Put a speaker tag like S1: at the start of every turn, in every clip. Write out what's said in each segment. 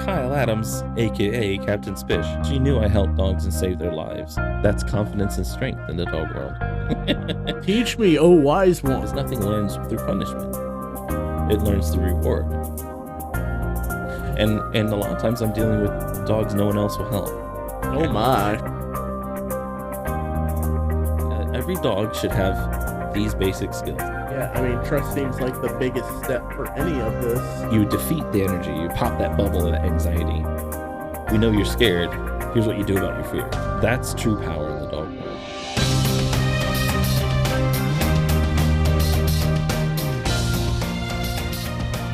S1: Kyle Adams, aka Captain Spish. She knew I helped dogs and saved their lives. That's confidence and strength in the dog world.
S2: Teach me, oh wise one.
S1: Because nothing learns through punishment. It learns through reward. And a lot of times I'm dealing with dogs no one else will help.
S2: Oh my.
S1: Every dog should have these basic skills.
S2: Yeah, I mean, trust seems like the biggest step for any of this.
S1: You defeat the energy. You pop that bubble of anxiety. We know you're scared. Here's what you do about your fear. That's true power in the dog world.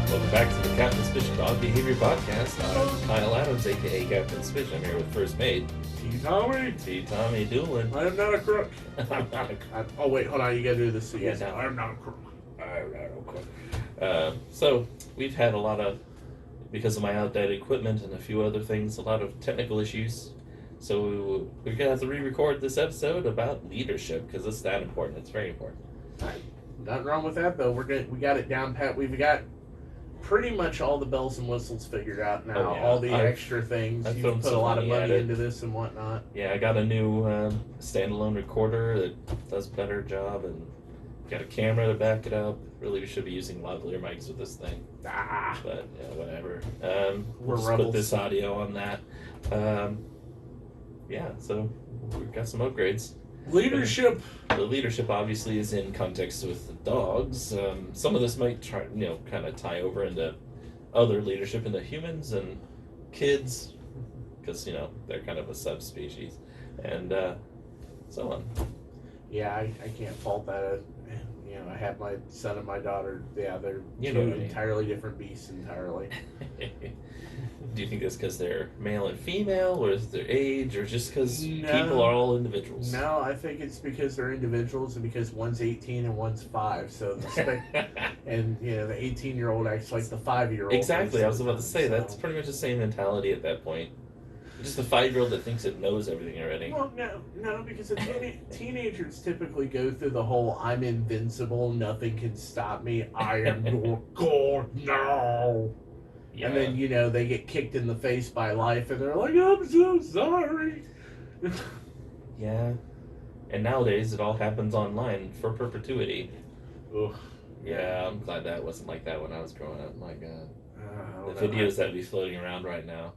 S1: Welcome back to the Captain Spish Dog Behavior Podcast. I'm Kyle Adams, aka Captain Spish. I'm here with First Mate
S2: T.Tommy.
S1: T.Tommy Doolin.
S2: I am not a crook. I'm not a crook. Oh wait, hold on. You gotta do this again.
S1: Yeah, no.
S2: I'm not a crook.
S1: I'm not a crook. So we've had a lot of, because of my outdated equipment and a few other things, a lot of technical issues. So we're gonna have to re-record this episode about leadership because it's that important. It's very important.
S2: Nothing wrong with that though. We got it down pat. We've got pretty much all the bells and whistles figured out now.
S1: Oh, yeah.
S2: All the extra things.
S1: I've
S2: You've put a lot of money
S1: at it.
S2: into this and whatnot.
S1: Yeah, I got a new standalone recorder that does a better job and got a camera to back it up. Really, we should be using lavalier mics with this thing. But yeah, whatever. We'll just put this audio on that. Yeah, so we've got some upgrades.
S2: Leadership.
S1: The leadership obviously is in context with the dogs. Some of this might try, kind of tie over into other leadership into humans and kids, because they're kind of a subspecies, and so on.
S2: Yeah, I can't fault that. I have my son and my daughter. Yeah, they're two entirely different beasts entirely.
S1: Do you think that's because they're male and female, or is it their age, or just because people are all individuals?
S2: No, I think it's because they're individuals and because one's 18 and one's 5. So and the 18-year-old acts like the 5-year-old.
S1: Exactly, I was about to say that's pretty much the same mentality at that point. Just a 5-year-old that thinks it knows everything already.
S2: Well, no, because teenagers typically go through the whole "I'm invincible, nothing can stop me, I am your god now." Yeah. And then, they get kicked in the face by life and they're like, I'm so sorry.
S1: Yeah. And nowadays it all happens online for perpetuity.
S2: Ugh.
S1: Yeah, I'm glad that wasn't like that when I was growing up. My God. The videos that be floating around right now.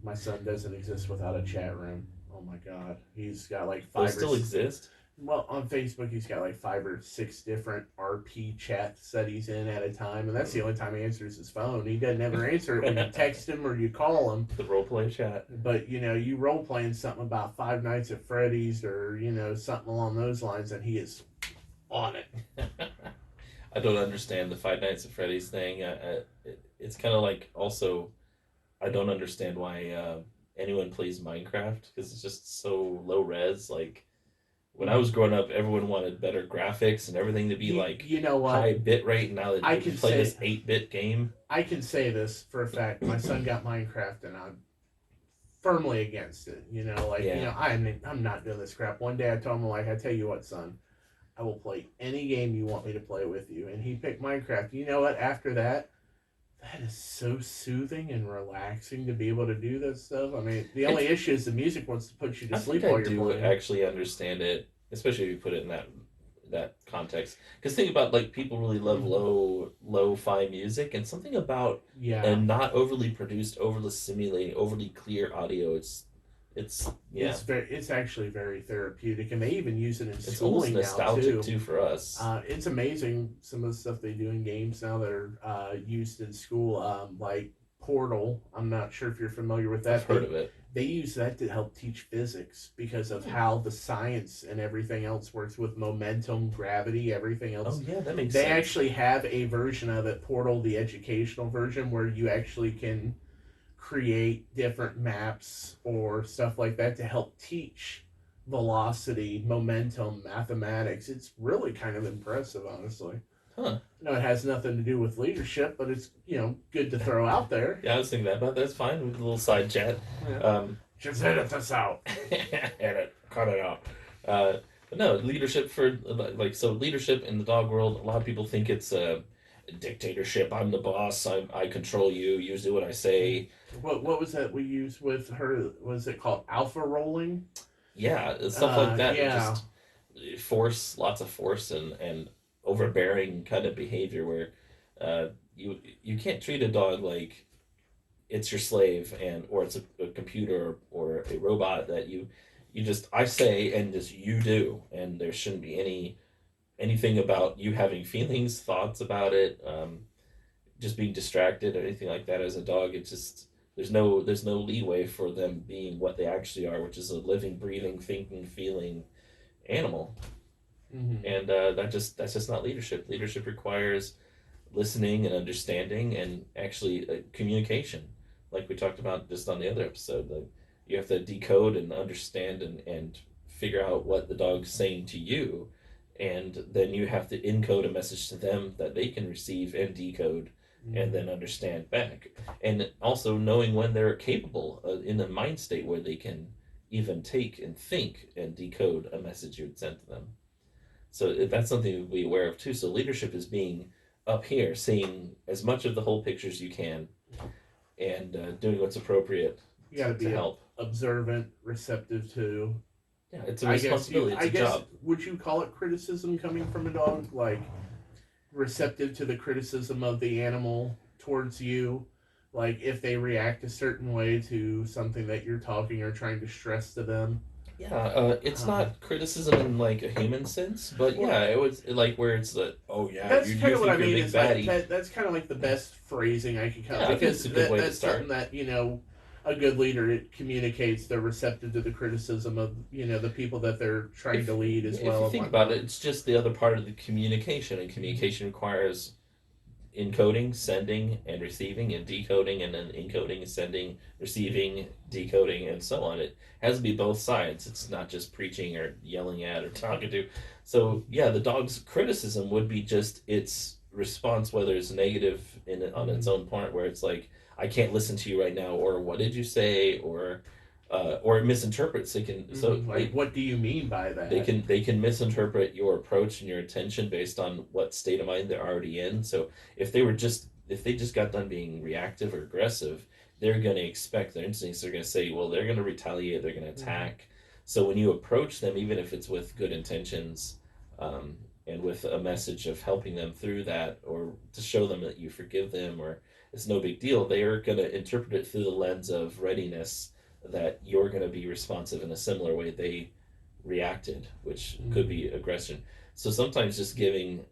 S2: My son doesn't exist without a chat room. Oh my God. He's got like 5
S1: Those still exist?
S2: Well, on Facebook, he's got like 5 or 6 different RP chats that he's in at a time, and that's the only time he answers his phone. He doesn't ever answer it when you text him or you call him.
S1: The roleplay chat.
S2: But, you role playing something about Five Nights at Freddy's or, something along those lines, and he is on it.
S1: I don't understand the Five Nights at Freddy's thing. It's kind of like also, I don't understand why anyone plays Minecraft, because it's just so low res. Like, when I was growing up, everyone wanted better graphics and everything to be high bit rate. And now that you can play this 8-bit game,
S2: I can say this for a fact. My son got Minecraft, and I'm firmly against it. I'm not doing this crap. One day I told him, I tell you what, son, I will play any game you want me to play with you. And he picked Minecraft. You know what? After that is so soothing and relaxing to be able to do that stuff. I mean, the only issue is the music wants to put you to sleep while you're playing.
S1: I do actually understand it, especially if you put it in that context. Because think about, people really love lo-fi music, and something about a not overly produced, overly simulating, overly clear audio.
S2: It's actually very therapeutic, and they even use it in schooling now too.
S1: It's almost nostalgic for us.
S2: It's amazing some of the stuff they do in games now that are used in school, like Portal. I'm not sure if you're familiar with that.
S1: I've heard of it.
S2: They use that to help teach physics because of how the science and everything else works with momentum, gravity, everything else.
S1: Oh yeah, that makes sense.
S2: They actually have a version of it, Portal, the educational version, where you actually can create different maps or stuff like that to help teach velocity, momentum, mathematics. It's really kind of impressive, honestly.
S1: Huh.
S2: No, it has nothing to do with leadership, but it's, good to throw out there.
S1: Yeah, I was thinking that, but that's fine. We did a little side chat.
S2: Yeah. Just edit this out.
S1: Edit. Cut it out. But no, leadership leadership in the dog world, a lot of people think it's dictatorship. I'm the boss. I control you. You do what I say.
S2: What was that we used with her? Was it called alpha rolling?
S1: Yeah, stuff like that. It
S2: Yeah.
S1: just force, lots of force and overbearing kind of behavior where you can't treat a dog like it's your slave and or it's a computer or a robot that you just I say and just you do, and there shouldn't be anything about you having feelings, thoughts about it, just being distracted or anything like that. As a dog, it's just there's no leeway for them being what they actually are, which is a living, breathing, thinking, feeling animal.
S2: Mm-hmm.
S1: And that's just not leadership. Leadership requires listening and understanding and actually communication, like we talked about just on the other episode. Like you have to decode and understand and figure out what the dog's saying to you, and then you have to encode a message to them that they can receive and decode and
S2: Mm-hmm.
S1: then understand back, and also knowing when they're capable in the mind state where they can even take and think and decode a message you would send to them. So that's something to be aware of too. So leadership is being up here, seeing as much of the whole picture as you can, and doing what's appropriate
S2: You got to
S1: to
S2: be
S1: help.
S2: observant, receptive to.
S1: Yeah, it's a
S2: I guess you.
S1: responsibility. It's
S2: I
S1: a
S2: guess
S1: job.
S2: would you call it criticism coming from a dog? Like receptive to the criticism of the animal towards you. Like if they react a certain way to something that you're talking or trying to stress to them.
S1: Yeah, it's
S2: Um,
S1: not criticism in like a human sense, but
S2: well,
S1: yeah, it was like where it's the oh yeah,
S2: that's
S1: you
S2: kind of what I
S1: think you're a
S2: mean.
S1: big
S2: Is like
S1: baddie.
S2: that. That's kind of like the best phrasing I could come
S1: Yeah, I think
S2: because
S1: it's a good way to
S2: that's something
S1: start.
S2: that a good leader it communicates they're receptive to the criticism of the people that they're trying to lead as
S1: If you
S2: well and
S1: think about
S2: whatnot.
S1: it, it's just the other part of the communication, and
S2: Mm-hmm.
S1: communication requires encoding, sending, and receiving, and decoding, and then encoding, sending, receiving, decoding, and so on. It has to be both sides. It's not just preaching or yelling at or talking to. So yeah, the dog's criticism would be just its response, whether it's negative in on its
S2: Mm-hmm.
S1: own part, where it's like I can't listen to you right now, or what did you say, or it misinterprets. They can so
S2: Mm-hmm. Like,
S1: they
S2: what do you mean by
S1: they
S2: that?
S1: can they can misinterpret your approach and your intention based on what state of mind they're already in. So if they just got done being reactive or aggressive, they're going to expect their instincts. They're going to say, well, they're going to retaliate. They're going to
S2: Mm-hmm.
S1: attack. So when you approach them, even if it's with good intentions, um, and with a message of helping them through that, or to show them that you forgive them, or it's no big deal, they are going to interpret it through the lens of readiness, that you're going to be responsive in a similar way they reacted, which could
S2: Mm-hmm.
S1: be aggression. So sometimes just giving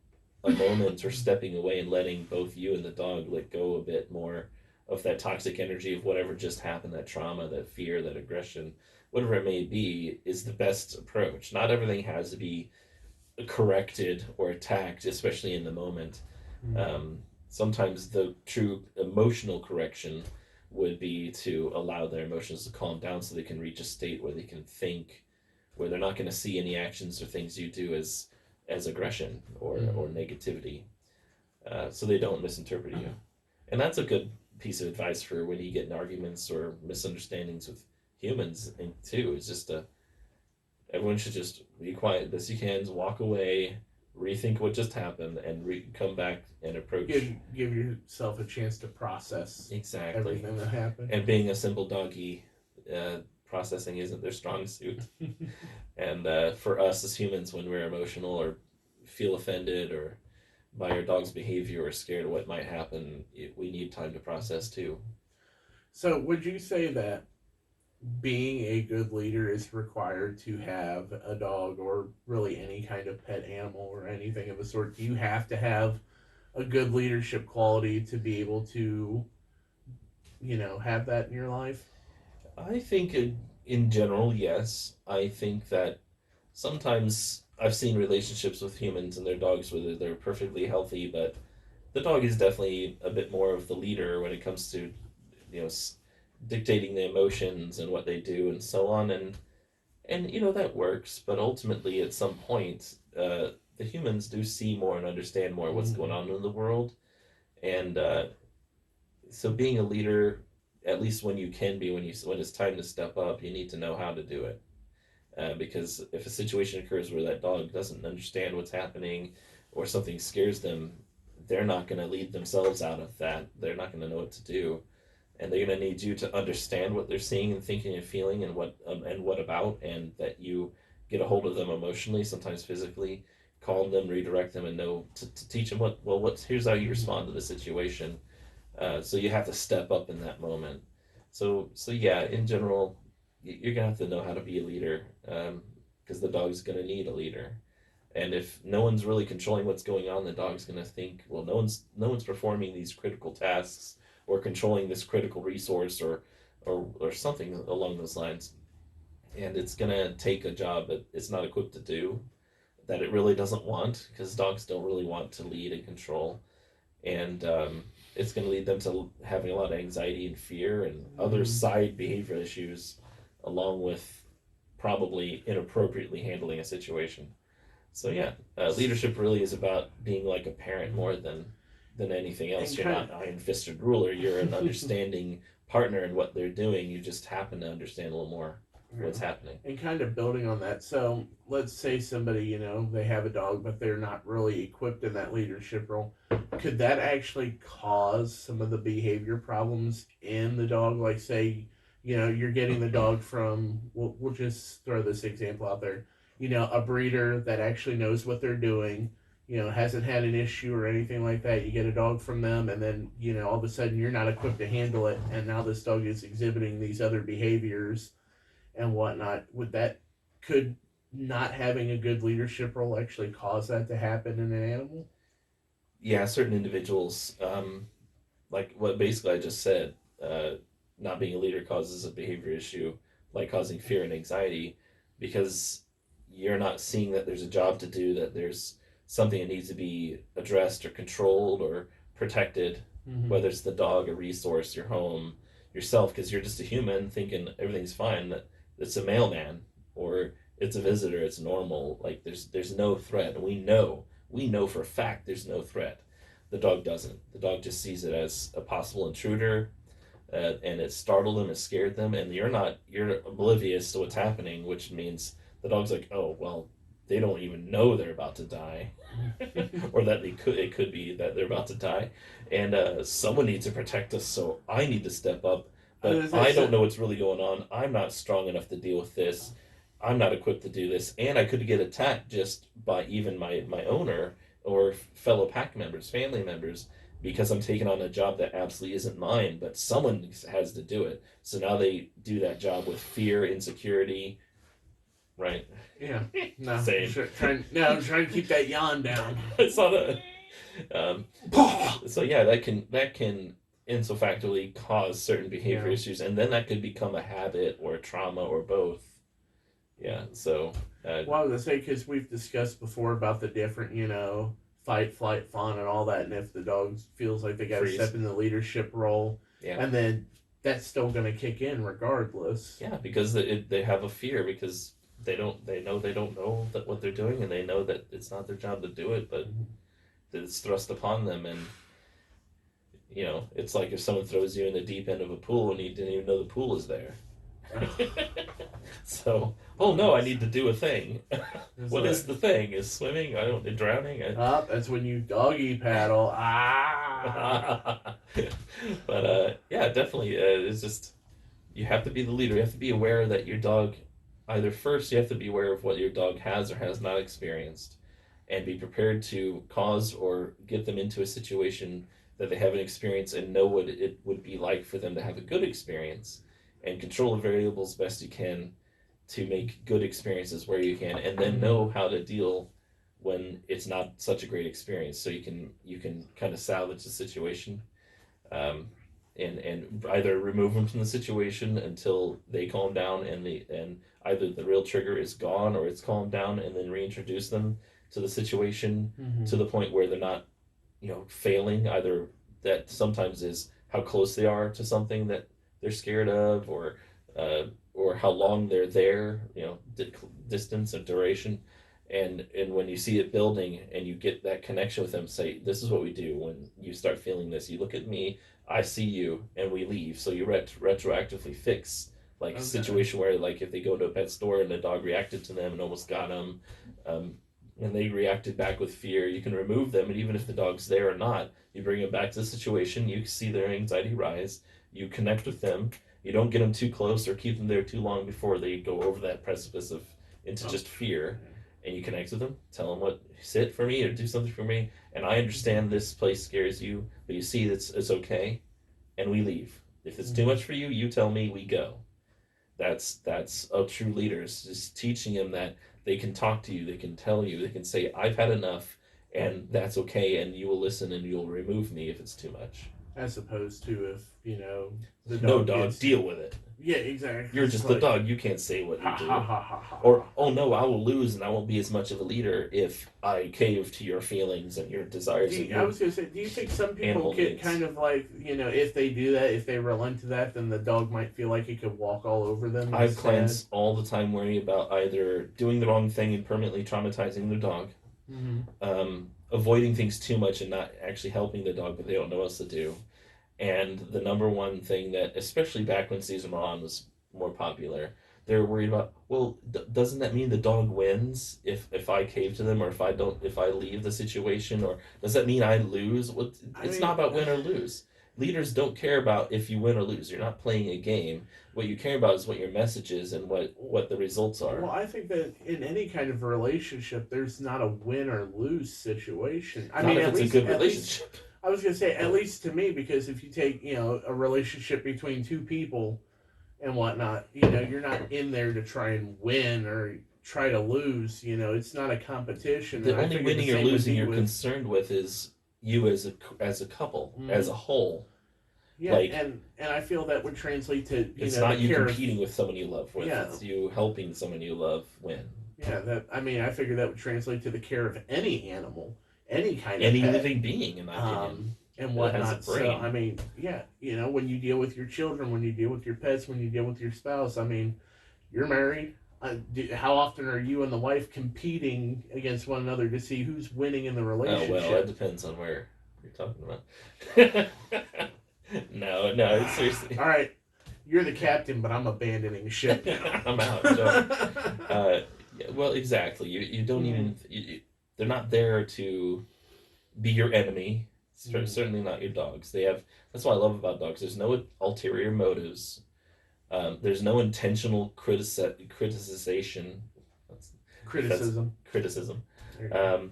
S1: a moment or stepping away and letting both you and the dog let go a bit more of that toxic energy of whatever just happened, that trauma, that fear, that aggression, whatever it may be, is the best approach. Not everything has to be corrected or attacked, especially in the moment.
S2: Mm-hmm.
S1: Sometimes the true emotional correction would be to allow their emotions to calm down so they can reach a state where they can think, where they're not going to see any actions or things you do as aggression or
S2: Mm-hmm.
S1: negativity, so they don't misinterpret you. And that's a good piece of advice for when you get in arguments or misunderstandings with humans. And too, it's just everyone should just be quiet best you can, walk away, rethink what just happened, and come back and approach
S2: Give yourself a chance to process
S1: exactly.
S2: everything that happened.
S1: And being a simple doggy, processing isn't their strong suit. And for us as humans, when we're emotional or feel offended or by our dog's behavior or scared of what might happen, we need time to process too.
S2: So, would you say that being a good leader is required to have a dog or really any kind of pet animal or anything of the sort? Do you have to have a good leadership quality to be able to, have that in your life?
S1: I think in general, yes. I think that sometimes I've seen relationships with humans and their dogs where they're perfectly healthy, but the dog is definitely a bit more of the leader when it comes to you know dictating the emotions and what they do and so on, and that works, but ultimately at some point the humans do see more and understand more what's going
S2: Mm-hmm.
S1: on in the world, and so being a leader, at least when you can be, when it's time to step up, you need to know how to do it, because if a situation occurs where that dog doesn't understand what's happening or something scares them, they're not going to lead themselves out of that. They're not going to know what to do, and they're going to need you to understand what they're seeing and thinking and feeling, and what about, and that you get a hold of them emotionally, sometimes physically, calm them, redirect them, and know to teach them what's here's how you respond to the situation. So you have to step up in that moment. So yeah, in general, you're gonna have to know how to be a leader, because the dog's gonna need a leader. And if no one's really controlling what's going on, the dog's gonna think, well, no one's performing these critical tasks or controlling this critical resource, or something along those lines. And it's gonna take a job that it's not equipped to do, that it really doesn't want, because dogs don't really want to lead and control. And it's going to lead them to having a lot of anxiety and fear and other side behavioral issues, along with probably inappropriately handling a situation. So yeah, leadership really is about being like a parent more than anything else. You're not iron fisted ruler. You're an understanding partner in what they're doing. You just happen to understand a little more what's happening.
S2: And kind of building on that, so let's say somebody, they have a dog, but they're not really equipped in that leadership role. Could that actually cause some of the behavior problems in the dog? Like, say, you're getting the dog from, we'll just throw this example out there, a breeder that actually knows what they're doing, hasn't had an issue or anything like that. You get a dog from them, and then, all of a sudden you're not equipped to handle it, and now this dog is exhibiting these other behaviors and whatnot. Could not having a good leadership role actually cause that to happen in an animal?
S1: Yeah, certain individuals, like what basically I just said, not being a leader causes a behavior issue, like causing fear and anxiety, because you're not seeing that there's a job to do, that there's something that needs to be addressed or controlled or protected, whether it's the dog, a resource, your home, yourself, because you're just a human thinking everything's fine, that it's a mailman or it's a visitor, it's normal. Like there's no threat, and we know for a fact there's no threat. The dog doesn't. The dog just sees it as a possible intruder, and it startled them, it scared them, and you're oblivious to what's happening, which means the dog's like, oh well, they don't even know they're about to die, or that it could be that they're about to die, and someone needs to protect us, so I need to step up, but I don't know what's really going on. I'm not strong enough to deal with this. I'm not equipped to do this, and I could get attacked just by even my owner or fellow pack members, family members, because I'm taking on a job that absolutely isn't mine, but someone has to do it. So now they do that job with fear, insecurity, right?
S2: Yeah. No.
S1: Same.
S2: I'm trying to keep that yawn down.
S1: I saw that. So yeah, that can insofactorly cause certain behavior issues, and then that could become a habit or a trauma or both. Yeah. So.
S2: Well, I was gonna say, because we've discussed before about the different, fight, flight, fawn, and all that, and if the dog feels like they got to step in the leadership role, and then that's still gonna kick in regardless.
S1: Yeah, because they have a fear, because they know they don't know that what they're doing, and they know that it's not their job to do it, but it's thrust upon them. And it's like if someone throws you in the deep end of a pool and you didn't even know the pool is there. So, oh no, I need to do a thing. What is the thing? Is swimming? Drowning?
S2: That's when you doggy paddle.
S1: But yeah, definitely, it's just, you have to be the leader. You have to be aware that your dog, either first you have to be aware of what your dog has or has not experienced, and be prepared to cause or get them into a situation that they haven't experienced, and know what it would be like for them to have a good experience, and control the variables best you can to make good experiences where you can, and then know how to deal when it's not such a great experience, so you can kind of salvage the situation, and either remove them from the situation until they calm down, and either the real trigger is gone or it's calmed down, and then reintroduce them to the situation to the point where they're not failing. Either that sometimes is how close they are to something that they're scared of, or how long they're there, distance and duration, and when you see it building and you get that connection with them, say, this is what we do when you start feeling this. You look at me, I see you, and we leave. So you retroactively fix, like, a situation where, like, if they go to a pet store and the dog reacted to them and almost got them, and they reacted back with fear, you can remove them, and even if the dog's there or not, you bring them back to the situation, you see their anxiety rise, you connect with them, you don't get them too close or keep them there too long before they go over that precipice of into
S2: Oh,
S1: just fear,
S2: yeah.
S1: and you connect with them, tell them what, sit for me or do something for me, and I understand this place scares you, but you see it's okay, and we leave. If it's too
S2: Mm-hmm.
S1: much for you, you tell me, we go. That's a true leader. It's just teaching them that they can talk to you, they can tell you, they can say, I've had enough, and that's okay, and you will listen and you'll remove me if it's too much.
S2: As opposed to if the
S1: No,
S2: dog
S1: dog,
S2: gets,
S1: deal with it.
S2: yeah, exactly.
S1: You're
S2: Because it's
S1: just the
S2: like
S1: dog. You can't say what you
S2: ha ha
S1: do.
S2: ha ha ha
S1: Or,
S2: ha.
S1: oh no, I will lose and I won't be as much of a leader if I cave to your feelings and your desires and
S2: I
S1: your
S2: was gonna say, do you think some people
S1: animal
S2: get
S1: needs.
S2: kind of like, if they do that, if they relent to that, then the dog might feel like it could walk all over them
S1: I have
S2: instead?
S1: clients all the time worry about either doing the wrong thing and permanently traumatizing their dog,
S2: Mm-hmm.
S1: avoiding things too much and not actually helping the dog, but they don't know what else to do. And the number one thing that, especially back when Cesar Millan was more popular, they're worried about. Well, doesn't that mean the dog wins if I cave to them, or if I leave the situation, or does that mean I lose? What?
S2: I
S1: It's not
S2: mean,
S1: about win or lose. Leaders don't care about if you win or lose. You're not playing a game. What you care about is what your message is and what the results are.
S2: well, I think that in any kind of relationship, there's not a win or lose situation. I
S1: Not
S2: mean,
S1: if it's a good
S2: at least
S1: relationship.
S2: I was gonna say, at least to me, because if you take a relationship between two people and whatnot, you're not in there to try and win or try to lose. It's not a competition,
S1: The
S2: and I
S1: only
S2: figure the
S1: winning or
S2: same would
S1: losing
S2: be
S1: you're
S2: with.
S1: concerned with is you as a couple, as
S2: Mm,
S1: a whole.
S2: yeah,
S1: Like,
S2: and I feel that would translate to
S1: it's
S2: the
S1: not you
S2: care of.
S1: competing with someone you love with.
S2: Yeah,
S1: It's you helping someone you love win.
S2: yeah, that I mean, I figure that would translate to the care of any animal, any kind of
S1: Any
S2: pet,
S1: living being, in my opinion,
S2: and
S1: that has a
S2: whatnot. So I
S1: brain.
S2: mean, yeah, when you deal with your children, when you deal with your pets, when you deal with your spouse, I mean, you're married. How often are you and the wife competing against one another to see who's winning in the
S1: Oh well, that
S2: relationship?
S1: depends on where you're talking about. No, no, it's seriously.
S2: All right, you're the captain, but I'm abandoning ship now.
S1: I'm out. Don't. Yeah, well, exactly. You don't
S2: Mm,
S1: even. They're not there to be your enemy.
S2: mm.
S1: Certainly not your dogs. They have. That's what I love about dogs. There's no ulterior motives. There's no intentional criticization. If that's
S2: Criticism.
S1: criticism.
S2: There you go.
S1: Um,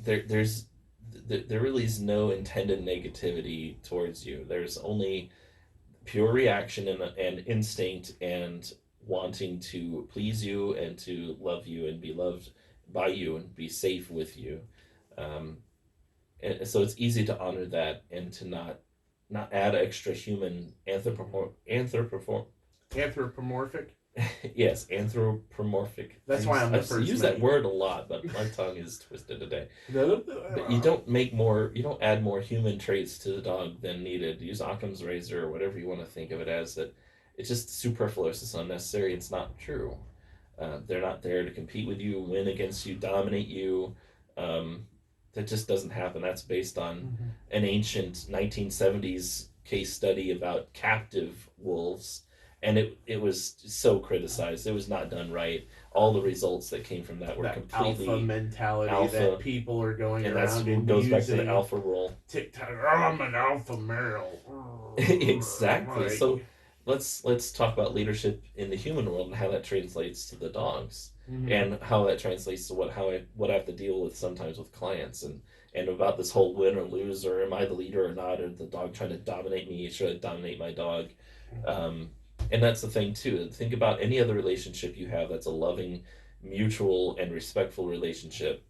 S1: there's there really is no intended negativity towards you. There's only pure reaction and instinct and wanting to please you and to love you and be loved by you and be safe with you. Um, and so it's easy to honor that and to not add extra human
S2: Anthropomorphic.
S1: yes, anthropomorphic.
S2: That's why I'm
S1: I
S2: the first
S1: use that
S2: mate.
S1: word a lot, but my tongue is twisted today. But you
S2: No.
S1: don't make more, you don't add more human traits to the dog than needed. Use Occam's razor or whatever you want to think of it as. That it's just superfluous. It's unnecessary. It's not true. They're not there to compete with you, win against you, dominate you. Um, that just doesn't happen. That's based on
S2: Mm-hmm.
S1: an ancient 1970s case study about captive wolves, and it was so criticized. It was not done right. All the results that came from that were
S2: That alpha
S1: completely
S2: mentality that
S1: alpha,
S2: people are going
S1: and that's
S2: around
S1: what
S2: and
S1: goes back to the
S2: using.
S1: alpha role.
S2: TikTok. Oh, I'm an alpha male.
S1: Exactly.
S2: Like,
S1: So let's talk about leadership in the human world and how that translates to the dogs,
S2: mm-hmm.
S1: and how that translates to what I have to deal with sometimes with clients, and about this whole win or lose, or am I the leader or not, or the dog trying to dominate me, should I dominate my dog? um, and that's the thing too. Think about any other relationship you have that's a loving, mutual and respectful relationship.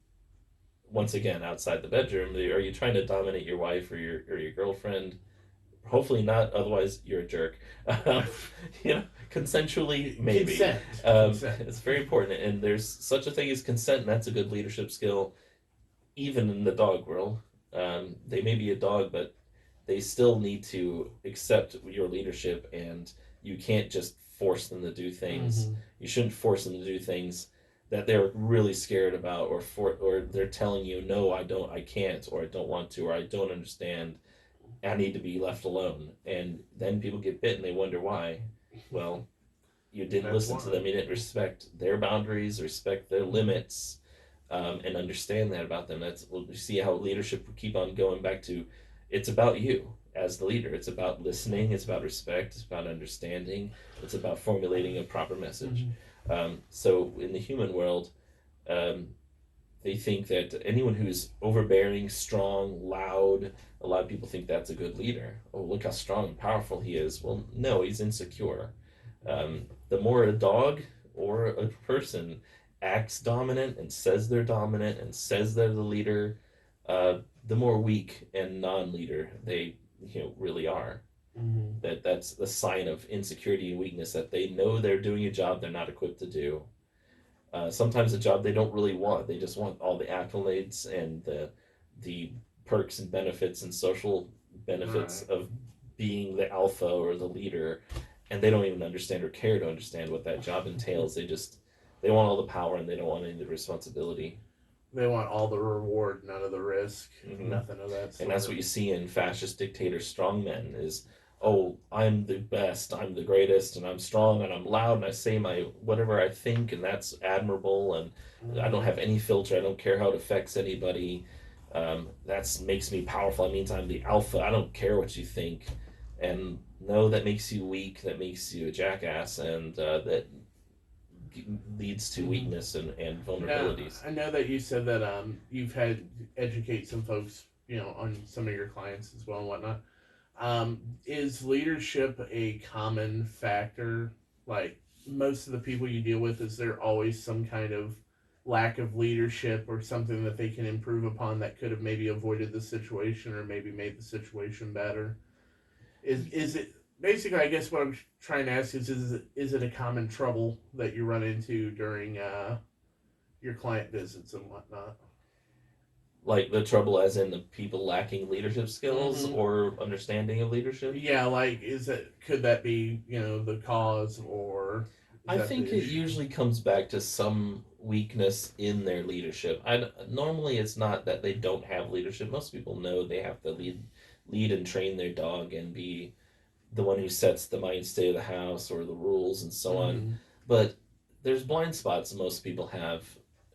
S1: Once again, outside the bedroom, are you trying to dominate your wife or your girlfriend? Hopefully not, otherwise you're a jerk. um, Consensually, maybe.
S2: Consent. Consent.
S1: It's very important, and there's such a thing as consent, and that's a good leadership skill even in the dog world. They may be a dog, but they still need to accept your leadership, and you can't just force them to do things.
S2: Mm-hmm.
S1: You shouldn't force them to do things that they're really scared about, or they're telling you, no, I can't, or I don't want to, or I don't understand. I need to be left alone. And then people get bit and they wonder why. Well, you didn't
S2: That's
S1: listen
S2: why.
S1: to them. You didn't respect their boundaries, respect their limits. and understand that about them. That's well, you see how leadership will keep on going back to it's about you as the leader. It's about listening. It's about respect. It's about understanding. It's about formulating a proper message.
S2: Mm-hmm.
S1: So in the human world, um, they think that anyone who's overbearing, strong, loud, a lot of people think that's a good leader. Oh, look how strong and powerful he is. Well, no, he's insecure. The more a dog or a person acts dominant and says they're dominant and says they're the leader, the more weak and non-leader they really are.
S2: Mm-hmm.
S1: That's the sign of insecurity and weakness, that they know they're doing a job they're not equipped to do. Sometimes a job they don't really want. They just want all the accolades and the perks and benefits and social benefits
S2: Right.
S1: of being the alpha or the leader, and they don't even understand or care to understand what that job entails. They want all the power and they don't want any of the responsibility.
S2: They want all the reward, none of the risk,
S1: Hmm.
S2: nothing of that
S1: And that's
S2: sort.
S1: what you see in fascist dictators, strongmen, is, oh, I'm the best, I'm the greatest, and I'm strong and I'm loud and I say my whatever I think, and that's admirable, and I don't
S2: Mm-hmm.
S1: have any filter. I don't care how it affects anybody. That makes me powerful. It means I'm the alpha. I don't care what you think. And no, that makes you weak. That makes you a jackass, and that leads to
S2: Mm-hmm.
S1: weakness and
S2: Now,
S1: vulnerabilities.
S2: I know that you said that you've had to educate some folks, on some of your clients as well and whatnot. Is leadership a common factor? Like most of the people you deal with, is there always some kind of lack of leadership or something that they can improve upon that could have maybe avoided the situation or maybe made the situation better? Is it basically? I guess what I'm trying to ask is it a common trouble that you run into during your client visits and whatnot?
S1: Like the trouble, as in the people lacking leadership skills
S2: Mm-hmm.
S1: or understanding of leadership.
S2: Yeah, like is it could that be the cause or is
S1: I
S2: that
S1: think
S2: the
S1: it
S2: issue?
S1: usually comes back to some weakness in their leadership. Normally it's not that they don't have leadership. Most people know they have to lead and train their dog and be the one who sets the mind state of the house or the rules and so on.
S2: Mm-hmm.
S1: But there's blind spots most people have,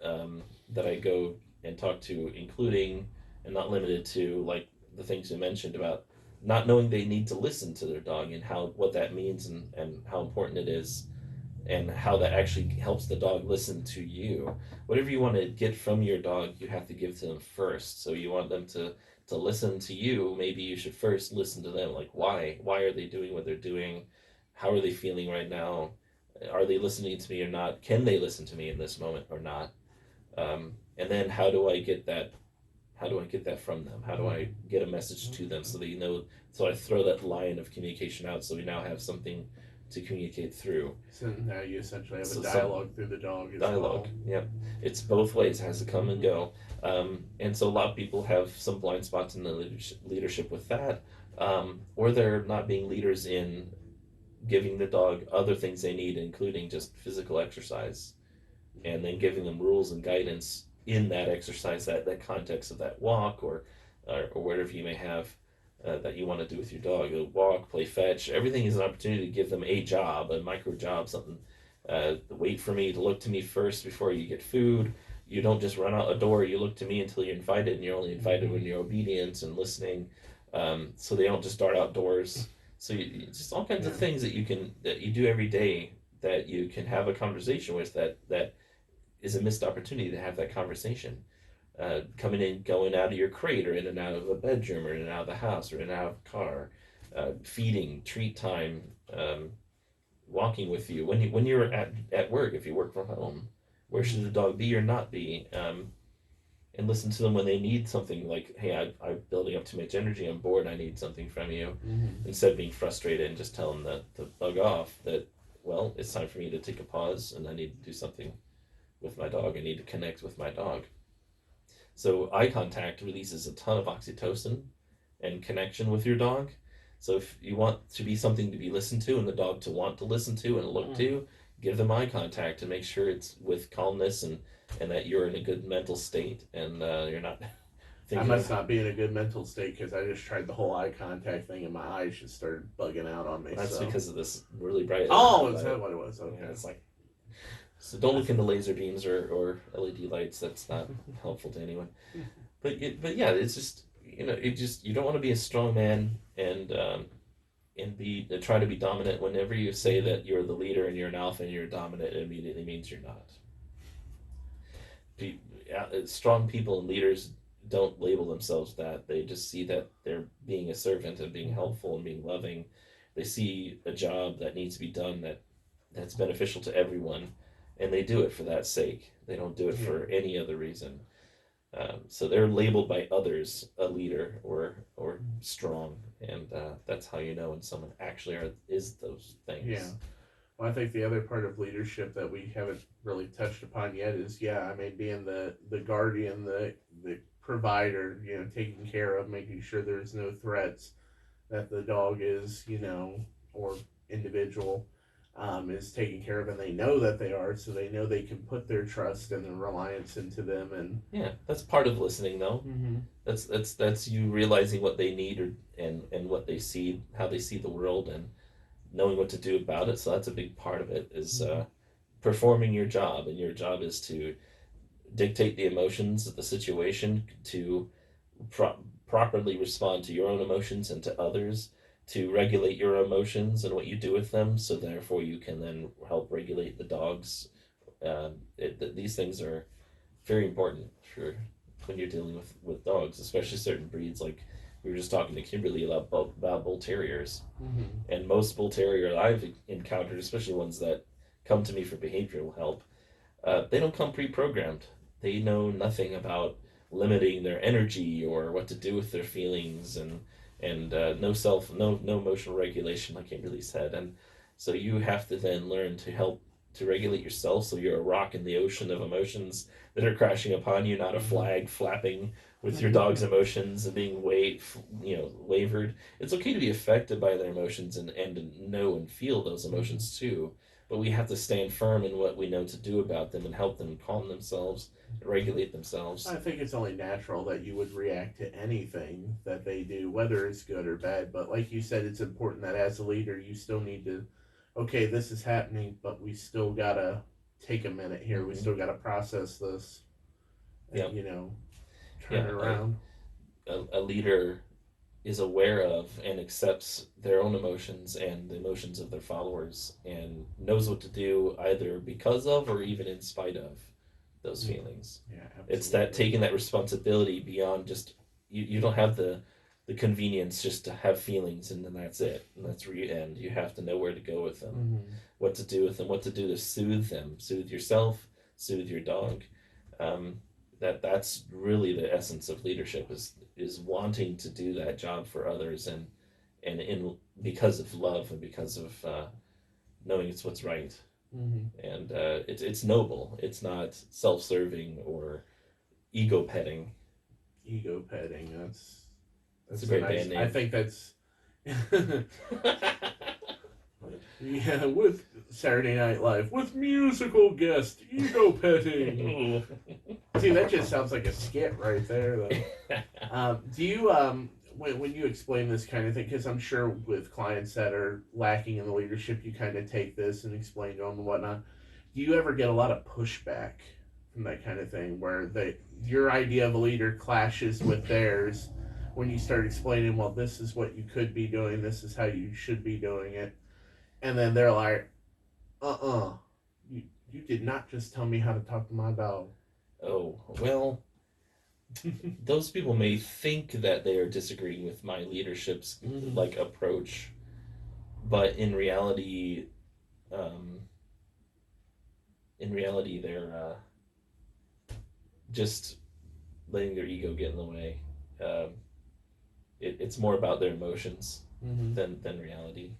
S1: that I go and talk to, including and not limited to, like the things you mentioned about not knowing they need to listen to their dog and how what that means, and how important it is, and how that actually helps the dog listen to you. Whatever you want to get from your dog, you have to give to them first. So you want them to listen to you. Maybe you should first listen to them. Like why are they doing what they're doing? How are they feeling right now? Are they listening to me or not? Can they listen to me in this moment or not? And then how do I get that from them? How do I get a message to them so they know? So I throw that line of communication out, so we now have something to communicate through.
S2: So now you essentially have a
S1: So some
S2: dialogue through the dog as
S1: dialogue.
S2: well.
S1: Yep, it's both ways. It has to come and
S2: Mm-hmm.
S1: go. And so a lot of people have some blind spots in the leadership with that, or they're not being leaders in giving the dog other things they need, including just physical exercise, and then giving them rules and guidance in that exercise, that context of that walk, or whatever you may have, that you want to do with your dog. Walk, play fetch, everything is an opportunity to give them a job, a micro job, something. Wait for me to look to me first before you get food. You don't just run out a door. You look to me until you're invited, and you're only invited
S2: Mm-hmm.
S1: when you're obedient and listening. So they don't just dart outdoors. So just all kinds of
S2: Yeah.
S1: things that you do every day, that you can have a conversation with, that is a missed opportunity to have that conversation. Coming in, going out of your crate, or in and out of a bedroom, or in and out of the house, or in and out of a car, feeding, treat time, walking with you. When you're at work, if you work from home, where should the
S2: Mm-hmm.
S1: dog be or not be? And listen to them when they need something, like, hey, I'm building up too much energy, I'm bored, I need something from you.
S2: Mm-hmm.
S1: Instead of being frustrated and just tell them to bug off, that, well, it's time for me to take a pause and I need to do something with my dog. I need to connect with my dog. So eye contact releases a ton of oxytocin and connection with your dog. So if you want to be something to be listened to and the dog to want to listen to and look
S2: Mm-hmm.
S1: to, give them eye contact and make sure it's with calmness, and that you're in a good mental state, and you're not
S2: I
S1: thinking
S2: must
S1: of.
S2: not be in a good mental state because I just tried the whole eye contact thing and my eyes just started bugging out on me.
S1: That's
S2: So,
S1: because of this really bright LED
S2: oh, is
S1: light.
S2: that what it was?
S1: Yeah,
S2: Okay.
S1: it's like So don't look into laser beams or LED lights. That's not helpful to anyone. But yeah, it's just you don't want to be a strong man and be try to be dominant. Whenever you say that you're the leader and you're an alpha and you're dominant, it immediately means you're not. Strong people and leaders don't label themselves that. They just see that they're being a servant and being helpful and being loving. They see a job that needs to be done that's beneficial to everyone, and they do it for that sake. They don't do it for any other reason. So they're labeled by others a leader or strong, and that's how you know when someone actually is those things.
S2: Yeah. Well, I think the other part of leadership that we haven't really touched upon yet is, I mean, being the guardian, the provider, taking care of, making sure there's no threats, that the dog is, or individual, is taken care of, and they know that they are, so they know they can put their trust and their reliance into them. And
S1: yeah, that's part of listening, though. That's you realizing what they need and what they see, how they see the world, and knowing what to do about it. So that's a big part of it is performing your job, and your job is to dictate the emotions of the situation, to properly respond to your own emotions and to others, to regulate your emotions and what you do with them, so therefore you can then help regulate the dogs. These things are very important for when you're dealing with dogs, especially certain breeds. Like we were just talking to Kimberly about bull terriers, and most bull terrier I've encountered, especially ones that come to me for behavioral help, they don't come pre-programmed. They know nothing about limiting their energy or what to do with their feelings, and no emotional regulation, like Kimberly said. And so you have to then learn to help to regulate yourself, so you're a rock in the ocean of emotions that are crashing upon you, not a flag flapping with your dog's emotions and being wavered. It's okay to be affected by their emotions and to know and feel those emotions too, but we have to stand firm in what we know to do about them and help them calm themselves, regulate themselves.
S2: I think it's only natural that you would react to anything that they do, whether it's good or bad. But like you said, it's important that as a leader, you still need to, okay, this is happening, but we still gotta take a minute here. We still gotta process this, and
S1: Yeah,
S2: turn it around.
S1: a leader is aware of and accepts their own emotions and the emotions of their followers, and knows what to do either because of or even in spite of those feelings.
S2: Yeah, absolutely.
S1: It's that taking that responsibility beyond just you don't have the convenience just to have feelings and then that's it, and that's where you end. You have to know where to go with them, what to do with them, what to do to soothe them, soothe yourself, soothe your dog. um, that's really the essence of leadership, is wanting to do that job for others, and in because of love and because of knowing it's what's right. And it's noble. It's not self-serving or ego petting.
S2: Ego petting.
S1: That's
S2: That's
S1: a
S2: a
S1: great
S2: nice.
S1: band name.
S2: I think that's. Yeah, with Saturday Night Live with musical guest ego petting. See, that just sounds like a skit right there, though. Do you when you explain this kind of thing, because I'm sure with clients that are lacking in the leadership, you kind of take this and explain to them and whatnot. Do you ever get a lot of pushback from that kind of thing, where your idea of a leader clashes with theirs when you start explaining, well, this is what you could be doing, this is how you should be doing it, and then they're like, you you did not just tell me how to talk to my dog.
S1: Oh, well, those people may think that they are disagreeing with my leadership's like approach, but um, in reality, they're just letting their ego get in the way. Um, it's more about their emotions than reality.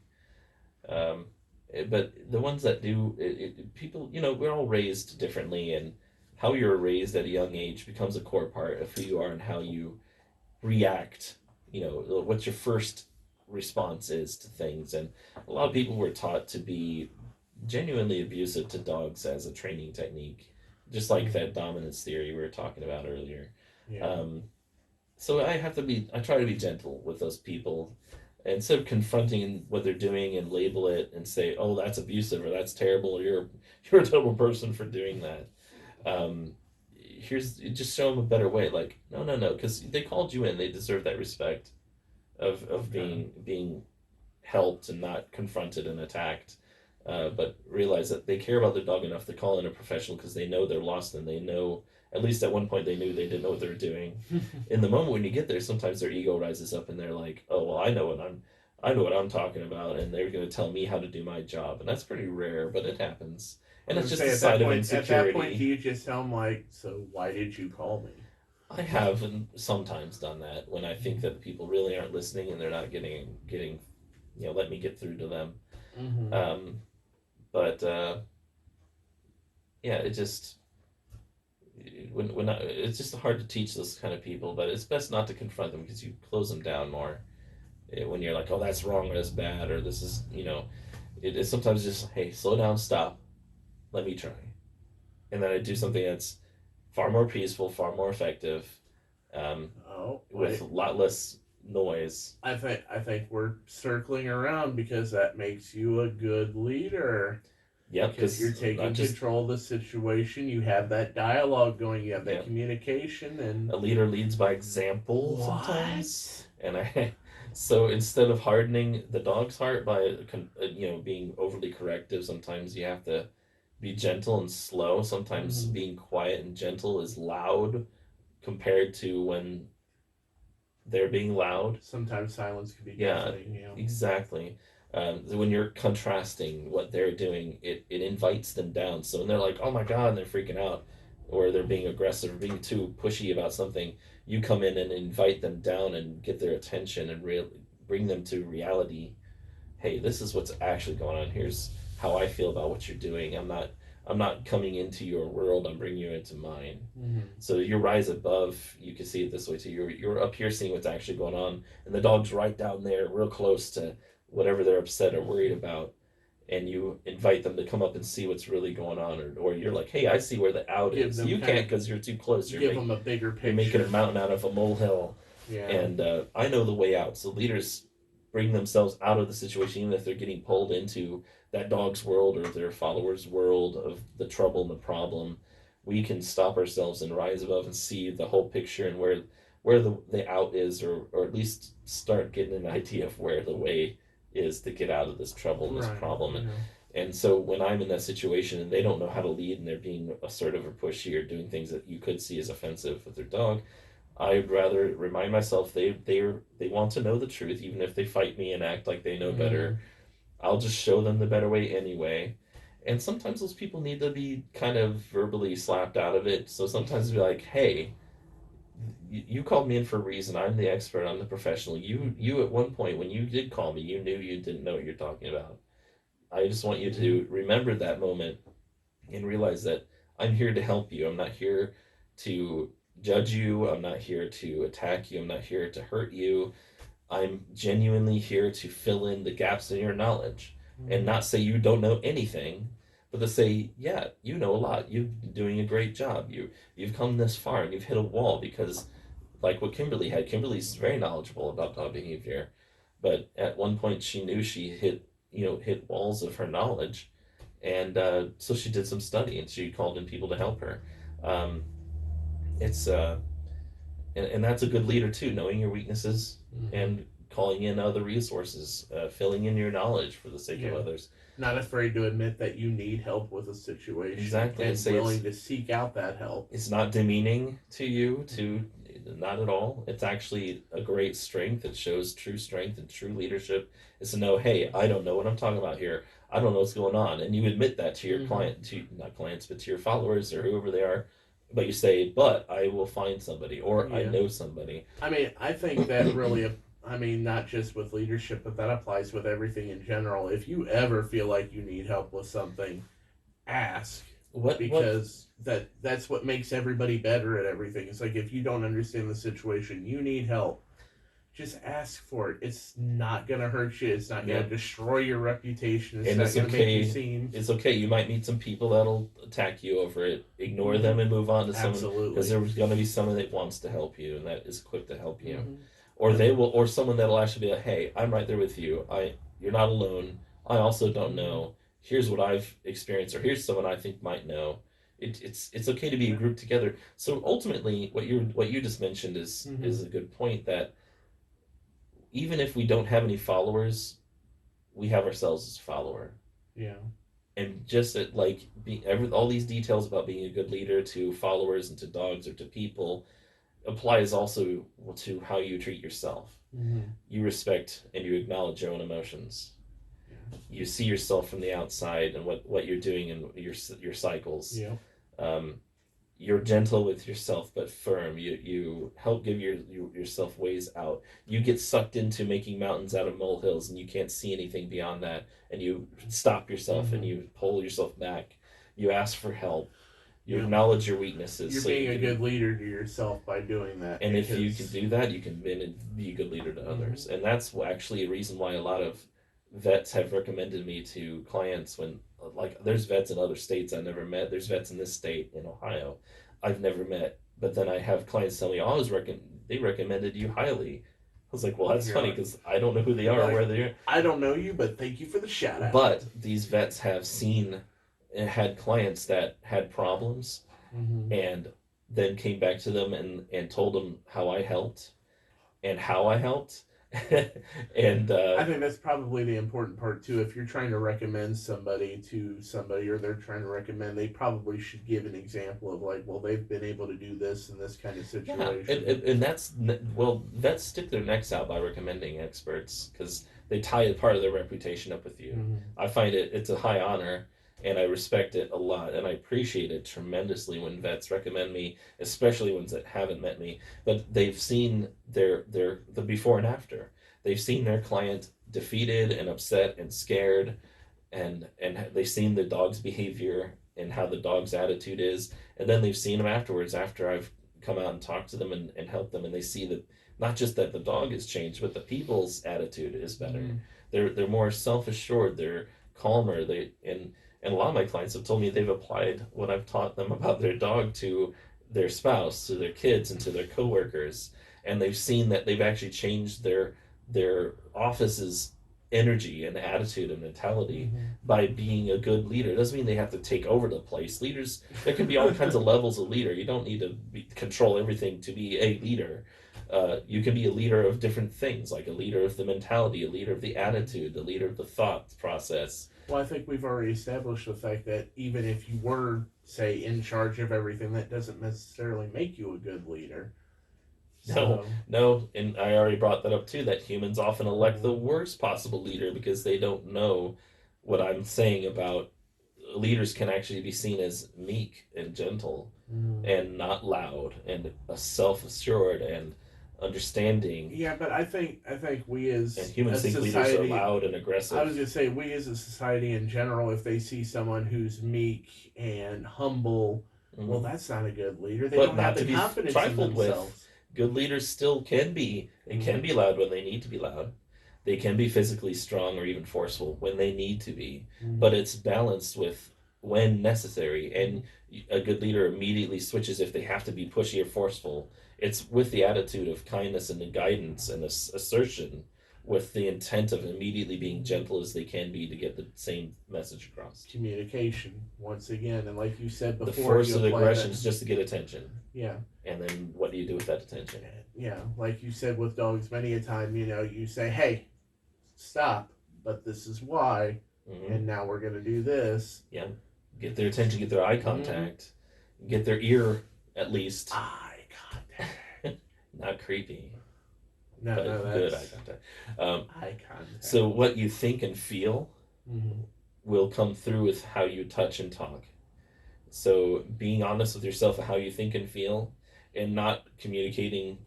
S1: Um, but the ones that do people, we're all raised differently, and how you're raised at a young age becomes a core part of who you are and how you react. What your first response is to things, and a lot of people were taught to be genuinely abusive to dogs as a training technique, just like that dominance theory we were talking about earlier.
S2: Yeah.
S1: So I try to be gentle with those people. instead of confronting what they're doing and label it and say, "Oh, that's abusive," or "That's terrible," or "You're a terrible person for doing that." Um, here's just show them a better way. Like, no, no, no, because they called you in, they deserve that respect of
S2: Okay.
S1: being helped and not confronted and attacked. But realize that they care about their dog enough to call in a professional because they know they're lost and they know, at least at one point they knew they didn't know what they were doing. In the moment when you get there, sometimes their ego rises up and they're like, "Oh well, I know what I'm talking about," and they're going to tell me how to do my job, and that's pretty rare, but it happens,
S2: I
S1: and
S2: was
S1: it's
S2: gonna
S1: just
S2: say
S1: a side of
S2: at that point, do
S1: insecurity.
S2: you just tell them like, "So why did you call me?"
S1: I have sometimes done that when I think
S2: Mm-hmm.
S1: that the people really aren't listening and they're not getting let me get through to them.
S2: Mm-hmm.
S1: Um, but yeah, it just when it's just hard to teach those kind of people. But it's best not to confront them because you close them down more. When you're like, "Oh, that's wrong," or "That's bad," or "This is," it is sometimes just, "Hey, slow down, stop, let me try," and then I do
S2: Mm-hmm.
S1: something that's far more peaceful, far more effective, um,
S2: Oh,
S1: with a lot less noise.
S2: I think we're circling around because that makes you a good leader.
S1: Yep,
S2: Because you're
S1: because not
S2: taking
S1: just
S2: control of the situation, you have that dialogue going, you have that
S1: yep.
S2: communication, and
S1: A leader leads by example sometimes,
S2: what?
S1: and I so instead of hardening the dog's heart by being overly corrective, sometimes you have to be gentle and slow. Sometimes
S2: Mm-hmm.
S1: being quiet and gentle is loud compared to when they're being loud.
S2: Sometimes silence can be
S1: Yeah,
S2: deafening, you know.
S1: exactly. When you're contrasting what they're doing, it invites them down. So when they're like, "Oh my God," and they're freaking out, or they're being aggressive, or being too pushy about something, you come in and invite them down and get their attention and bring them to reality. Hey, this is what's actually going on. Here's how I feel about what you're doing. I'm not coming into your world. I'm bringing you into mine.
S2: Mm-hmm.
S1: So you rise above. You can see it this way too. You're up here seeing what's actually going on, and the dog's right down there, real close to whatever they're upset or worried about. And you invite them to come up and see what's really going on, or you're like, "Hey, I see where the out
S2: Give
S1: is.
S2: them
S1: You
S2: kind
S1: can't
S2: of
S1: because you're too close.
S2: give them a bigger
S1: You're making a
S2: picture.
S1: mountain out of a molehill,
S2: Yeah.
S1: and I know the way out." So leaders bring themselves out of the situation, even if they're getting pulled into that dog's world or their followers' world of the trouble and the problem. We can stop ourselves and rise above and see the whole picture and where the out is, or at least start getting an idea of where the way is to get out of this trouble and this
S2: Right.
S1: problem.
S2: Yeah.
S1: And so when I'm in that situation and they don't know how to lead and they're being assertive or pushy or doing things that you could see as offensive with their dog, I'd rather remind myself they want to know the truth, even if they fight me and act like they know
S2: Mm-hmm.
S1: better. I'll just show them the better way anyway. And sometimes those people need to be kind of verbally slapped out of it. So sometimes be like, "Hey, you called me in for a reason. I'm the expert. I'm the professional. You at one point when you did call me, you knew you didn't know what you're talking about. I just want you
S2: Mm-hmm.
S1: to remember that moment and realize that I'm here to help you. I'm not here to judge you. I'm not here to attack you. I'm not here to hurt you. I'm genuinely here to fill in the gaps in your knowledge and
S2: Mm-hmm.
S1: not say you don't know anything, but to say, yeah, you know a lot. You've been doing a great job. You've come this far and you've hit a wall because like what Kimberly had. Kimberly's very knowledgeable about dog behavior, but at one point she knew she hit walls of her knowledge, and so she did some study and she called in people to help her. Um, it's and that's a good leader too, knowing your weaknesses
S2: Mm-hmm.
S1: and calling in other resources, filling in your knowledge for the sake of
S2: Yeah.
S1: others.
S2: Not afraid to admit that you need help with a situation
S1: Exactly, and
S2: and
S1: say
S2: willing to seek out that help.
S1: it's not demeaning to you
S2: Mm-hmm.
S1: to not at all. It's actually a great strength. It shows true strength and true leadership is to know, hey, I don't know what I'm talking about here. I don't know what's going on. And you admit that to your
S2: Mm-hmm.
S1: client, to not clients, but to your followers or whoever they are. But you say, but I will find somebody or I
S2: Yeah.
S1: know somebody.
S2: I mean, I think that really, I mean, not just with leadership, but that applies with everything in general. If you ever feel like you need help with something, ask,
S1: what
S2: because that's what makes everybody better at everything. It's like if you don't understand the situation, you need help. Just ask for it. It's not gonna hurt you. It's not gonna
S1: yeah.
S2: destroy your reputation. It's
S1: And
S2: not gonna make you seem.
S1: it's okay. You might meet some people that'll attack you over it. Ignore them
S2: Mm-hmm.
S1: and move on to someone because
S2: Absolutely.
S1: there's going to be someone that wants to help you and that is equipped to help you.
S2: Mm-hmm.
S1: or they will, or someone that'll actually be like, hey, I'm right there with you. You're not alone. I also don't know. Here's what I've experienced, or here's someone I think might know. It's okay to be a group together. So ultimately, what you just mentioned is
S2: Mm-hmm.
S1: a good point, that even if we don't have any followers, we have ourselves as a follower.
S2: Yeah.
S1: And just like all these details about being a good leader to followers and to dogs or to people applies also to how you treat yourself.
S2: Mm-hmm.
S1: You respect and you acknowledge your own emotions.
S2: Yeah.
S1: You see yourself from the outside and what you're doing in your cycles.
S2: Yeah.
S1: Um, you're gentle with yourself but firm. You help give yourself ways out. You get sucked into making mountains out of molehills and you can't see anything beyond that, and you stop yourself and
S2: Mm-hmm.
S1: you pull yourself back. You ask for help. You
S2: Yeah.
S1: acknowledge your weaknesses
S2: You're
S1: so
S2: being
S1: you
S2: a good
S1: can.
S2: leader to yourself by doing that
S1: And if you can
S2: because.
S1: do that, you can then be a good leader to
S2: Mm-hmm.
S1: others. And that's actually a reason why a lot of vets have recommended me to clients when, like, there's vets in other states I never met. There's vets in this state in Ohio I've never met. But then I have clients tell me, oh, they recommended you highly. I was like, well, that's
S2: You're
S1: funny
S2: like,
S1: because I don't know who they
S2: you're
S1: are or
S2: like,
S1: where they are.
S2: I don't know you, but thank you for the shout out.
S1: But these vets have seen and had clients that had problems
S2: Mm-hmm.
S1: and then came back to them and told them how I helped and how I helped. and
S2: I think that's probably the important part too. If you're trying to recommend somebody to somebody, or they're trying to recommend, they probably should give an example of like, well, they've been able to do this in this kind of
S1: yeah,
S2: situation.
S1: and that's, well, vets stick their necks out by recommending experts because they tie a part of their reputation up with you.
S2: Mm-hmm.
S1: I find it's a high honor, and I respect it a lot, and I appreciate it tremendously when vets recommend me, especially ones that haven't met me, but they've seen the before and after. They've seen their client defeated and upset and scared, and they've seen the dog's behavior and how the dog's attitude is, and then they've seen them afterwards after I've come out and talked to them and helped them, and they see that not just that the dog has changed, but the people's attitude is better.
S2: Mm-hmm.
S1: They're more self-assured, they're calmer, and a lot of my clients have told me they've applied what I've taught them about their dog to their spouse, to their kids, and to their coworkers, and they've seen that they've actually changed their office's energy and attitude and mentality by being a good leader. It doesn't mean they have to take over the place. Leaders, there can be all kinds of levels of leader. You don't need to control everything to be a leader. You can be a leader of different things, like a leader of the mentality, a leader of the attitude, a leader of the thought process.
S2: Well, I think we've already established the fact that even if you were, say, in charge of everything, that doesn't necessarily make you a good leader.
S1: No,
S2: So,
S1: no, and I already brought that up too, that humans often elect the
S2: mm,
S1: worst possible leader because they don't know what I'm saying about leaders can actually be seen as meek and gentle
S2: mm.
S1: and not loud and self-assured and understanding.
S2: Yeah, but I think we
S1: And
S2: as a
S1: humans think leaders are
S2: society,
S1: loud and
S2: I
S1: aggressive.
S2: was gonna say we as a society in general, if they see someone who's meek and humble, well,
S1: Hmm.
S2: that's not a good leader. They
S1: But
S2: don't have
S1: not
S2: the
S1: to be
S2: confidence in
S1: trifled with.
S2: themselves.
S1: Good leaders still can be. They can
S2: Mm-hmm.
S1: be loud when they need to be loud. They can be physically strong or even forceful when they need to be. But
S2: Mm-hmm.
S1: it's balanced with when necessary.
S2: Mm-hmm.
S1: And a good leader immediately switches if they have to be pushy or forceful. It's with the attitude of kindness and the guidance and assertion, with the intent of immediately being
S2: Mm-hmm.
S1: gentle as they can be to get the same message across.
S2: Communication once again, and like you said
S1: The
S2: before,
S1: force
S2: you
S1: of the
S2: apply
S1: aggression
S2: that.
S1: is just to get attention.
S2: Yeah,
S1: And then what do you do with that attention?
S2: yeah, like you said with dogs, many a time, you say, "Hey, stop," but this is why,
S1: Hmm.
S2: and now we're gonna do this.
S1: Yeah, get their attention, get their eye
S2: Mm-hmm.
S1: contact, get their ear at least.
S2: Eye contact.
S1: Not creepy,
S2: No, no,
S1: but good eye
S2: that's
S1: contact. Um,
S2: eye contact.
S1: so what you think and feel
S2: Mm-hmm.
S1: will come through with how you touch and talk. So being honest with yourself of how you think and feel, and not communicating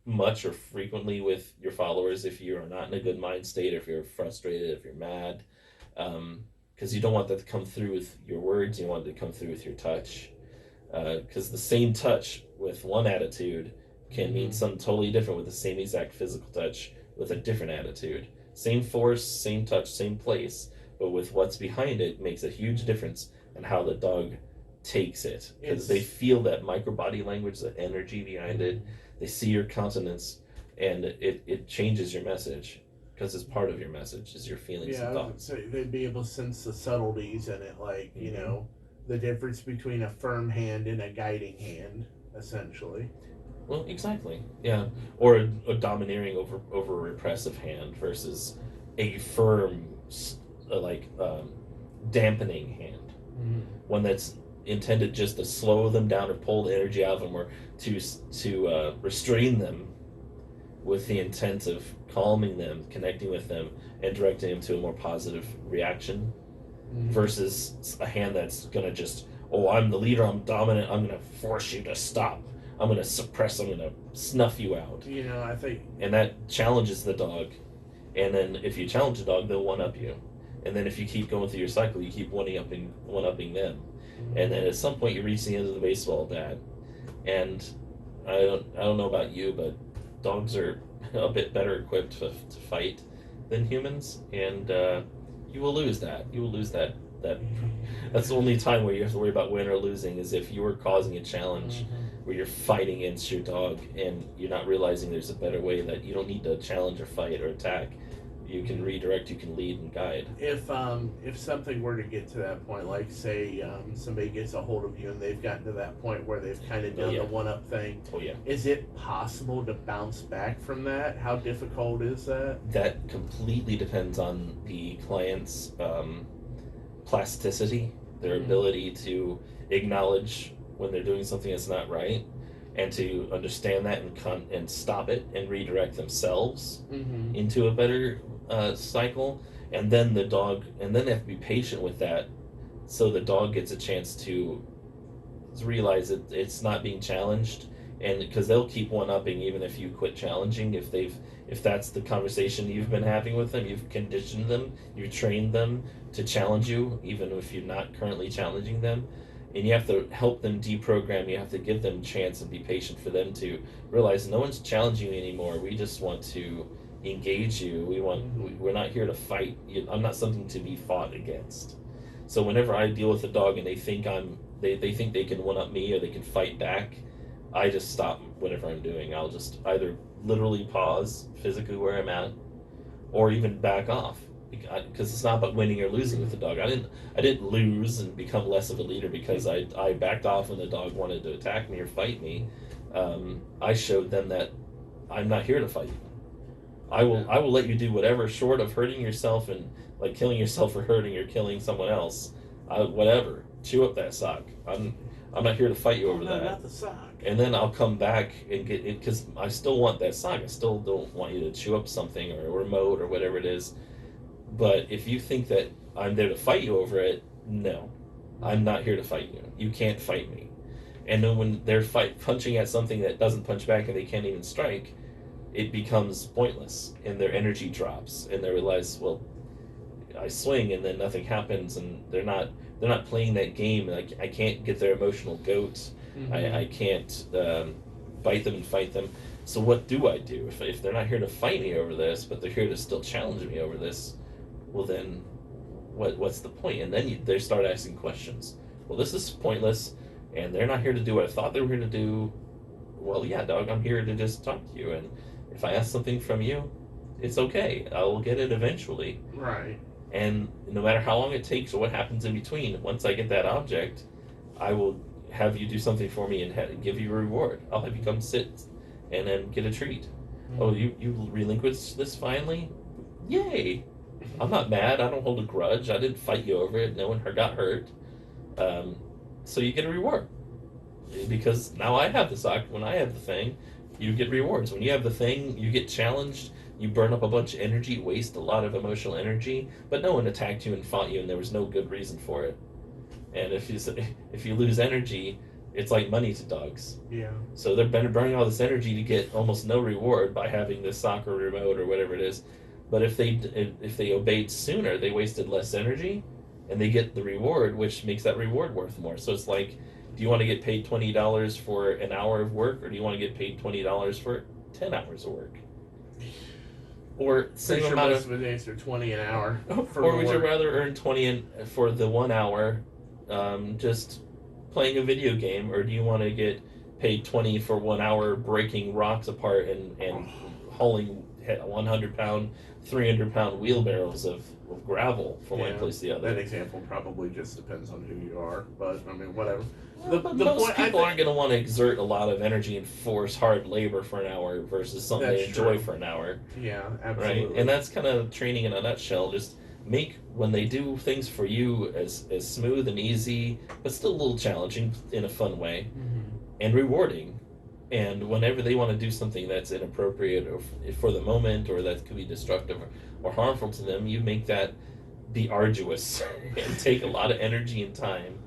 S1: much or frequently with your followers if you're not in a good mind state, or if you're frustrated, if you're mad, because you don't want that to come through with your words. You want it to come through with your touch, because the same touch with one attitude can mean
S2: Mm-hmm.
S1: something totally different with the same exact physical touch with a different attitude. Same force, same touch, same place, but with what's behind it makes a huge difference in how the dog takes it, because they
S2: It's
S1: feel that micro body language, that energy behind it.
S2: mm-hmm.
S1: They see your countenance. and it changes your message because it's part of your message is your feelings and
S2: Yeah,
S1: thoughts.
S2: so they'd be able to sense the subtleties in it, like
S1: Hmm.
S2: the difference between a firm hand and a guiding hand, essentially.
S1: Well, exactly. Yeah, or a domineering over repressive hand versus a firm, like dampening hand,
S2: Mm-hmm.
S1: one that's intended just to slow them down or pull the energy out of them, or to restrain them with the intent of calming them, connecting with them, and directing them to a more positive reaction,
S2: Mm-hmm.
S1: versus a hand that's gonna just, oh, I'm the leader, I'm dominant, I'm gonna force you to stop, I'm gonna suppress, I'm gonna snuff you out,
S2: I think.
S1: and that challenges the dog. And then if you challenge the dog, they'll one up you. And then if you keep going through your cycle, you keep one upping them. And
S2: Mm-hmm.
S1: then at some point, you reach the end of the baseball bat. And I don't know about you, but dogs are a bit better equipped to fight than humans, and you will lose that. You will lose that. That's the only time where you have to worry about win or losing is if you are causing a challenge
S2: Mm-hmm.
S1: where you're fighting against your dog and you're not realizing there's a better way, that you don't need to challenge or fight or attack. You can redirect, you can lead and guide.
S2: If something were to get to that point, like say somebody gets a hold of you and they've gotten to that point where they've kind of
S1: Oh
S2: done the
S1: yeah,
S2: one up thing,
S1: oh yeah.
S2: is it possible to bounce back from that? How difficult is that?
S1: That completely depends on the client's plasticity, their
S2: Mm-hmm.
S1: ability to acknowledge when they're doing something that's not right, and to understand that and stop it and redirect themselves
S2: Mm-hmm.
S1: into a better cycle. And then they have to be patient with that, so the dog gets a chance to realize that it's not being challenged, and because they'll keep one upping even if you quit challenging, if that's the conversation you've been having with them, you've conditioned them, you've trained them to challenge you even if you're not currently challenging them. And you have to help them deprogram, you have to give them a chance and be patient for them to realize no one's challenging you anymore, we just want to engage you,
S2: Mm-hmm.
S1: we're not here to fight you. I'm not something to be fought against. So whenever I deal with a dog and they think they can one up me or they can fight back, I just stop whatever I'm doing. I'll just either literally pause physically where I'm at, or even back off, because it's not about winning or losing with the dog. I didn't lose and become less of a leader because I backed off when the dog wanted to attack me or fight me. I showed them that I'm not here to fight you. I will
S2: Yeah.
S1: I will let you do whatever short of hurting yourself and like killing yourself or hurting or killing someone else. Whatever. Chew up that sock. I'm not here to fight you
S2: Oh
S1: over
S2: no,
S1: that.
S2: not the sock.
S1: And then I'll come back and get it because I still want that sock. I still don't want you to chew up something or a remote or whatever it is. But if you think that I'm there to fight you over it, no, I'm not here to fight you. You can't fight me. And then when they're punching at something that doesn't punch back and they can't even strike, it becomes pointless and their energy drops and they realize, well, I swing and then nothing happens, and they're not playing that game. Like I can't get their emotional goat.
S2: Mm-hmm.
S1: I can't bite them and fight them. So what do I do if they're not here to fight me over this, but they're here to still challenge me over this? Well then, what's the point? And then they start asking questions. Well, this is pointless, and they're not here to do what I thought they were here to do. Well, yeah, dog, I'm here to just talk to you, and if I ask something from you, it's okay. I will get it eventually.
S2: Right.
S1: And no matter how long it takes or what happens in between, once I get that object, I will have you do something for me and give you a reward. I'll have you come sit and then get a treat. Oh,
S2: Mm-hmm.
S1: you relinquished this finally? Yay! I'm not mad. I don't hold a grudge. I didn't fight you over it. No one got hurt. Um, so you get a reward because now I have the sock. When I have the thing, you get rewards. When you have the thing, you get challenged. You burn up a bunch of energy, waste a lot of emotional energy, but no one attacked you and fought you, and there was no good reason for it. And if you lose energy, it's like money to dogs.
S2: Yeah.
S1: So they're burning all this energy to get almost no reward by having this soccer remote or whatever it is. But if they obeyed sooner, they wasted less energy, and they get the reward, which makes that reward worth more. So it's like, do you want to get paid $20 for an hour of work, or do you want to get paid $20 for 10 hours of work, or
S2: Pretty
S1: same
S2: sure
S1: amount
S2: most
S1: of,
S2: of it answer 20 an hour for
S1: or
S2: the
S1: would you
S2: work.
S1: rather earn 20 for the 1 hour, just playing a video game, or do you want to get paid 20 for 1 hour breaking rocks apart and hauling 100-pound, 300-pound wheelbarrows of gravel from one
S2: Yeah,
S1: place to the
S2: that
S1: other.
S2: example probably just depends on who you are, but I mean, whatever.
S1: Well,
S2: The
S1: but
S2: the
S1: most
S2: point I
S1: people
S2: think
S1: aren't going to want to exert a lot of energy and force hard labor for an hour versus something
S2: that's
S1: they enjoy
S2: true.
S1: for an hour,
S2: Yeah,
S1: right? And
S2: absolutely.
S1: that's kind of training in a nutshell. Just make when they do things for you as smooth and easy, but still a little challenging in a fun way
S2: Hmm.
S1: and rewarding. And whenever they want to do something that's inappropriate or for the moment or that could be destructive or harmful to them, you make that be arduous and take a lot of energy and time.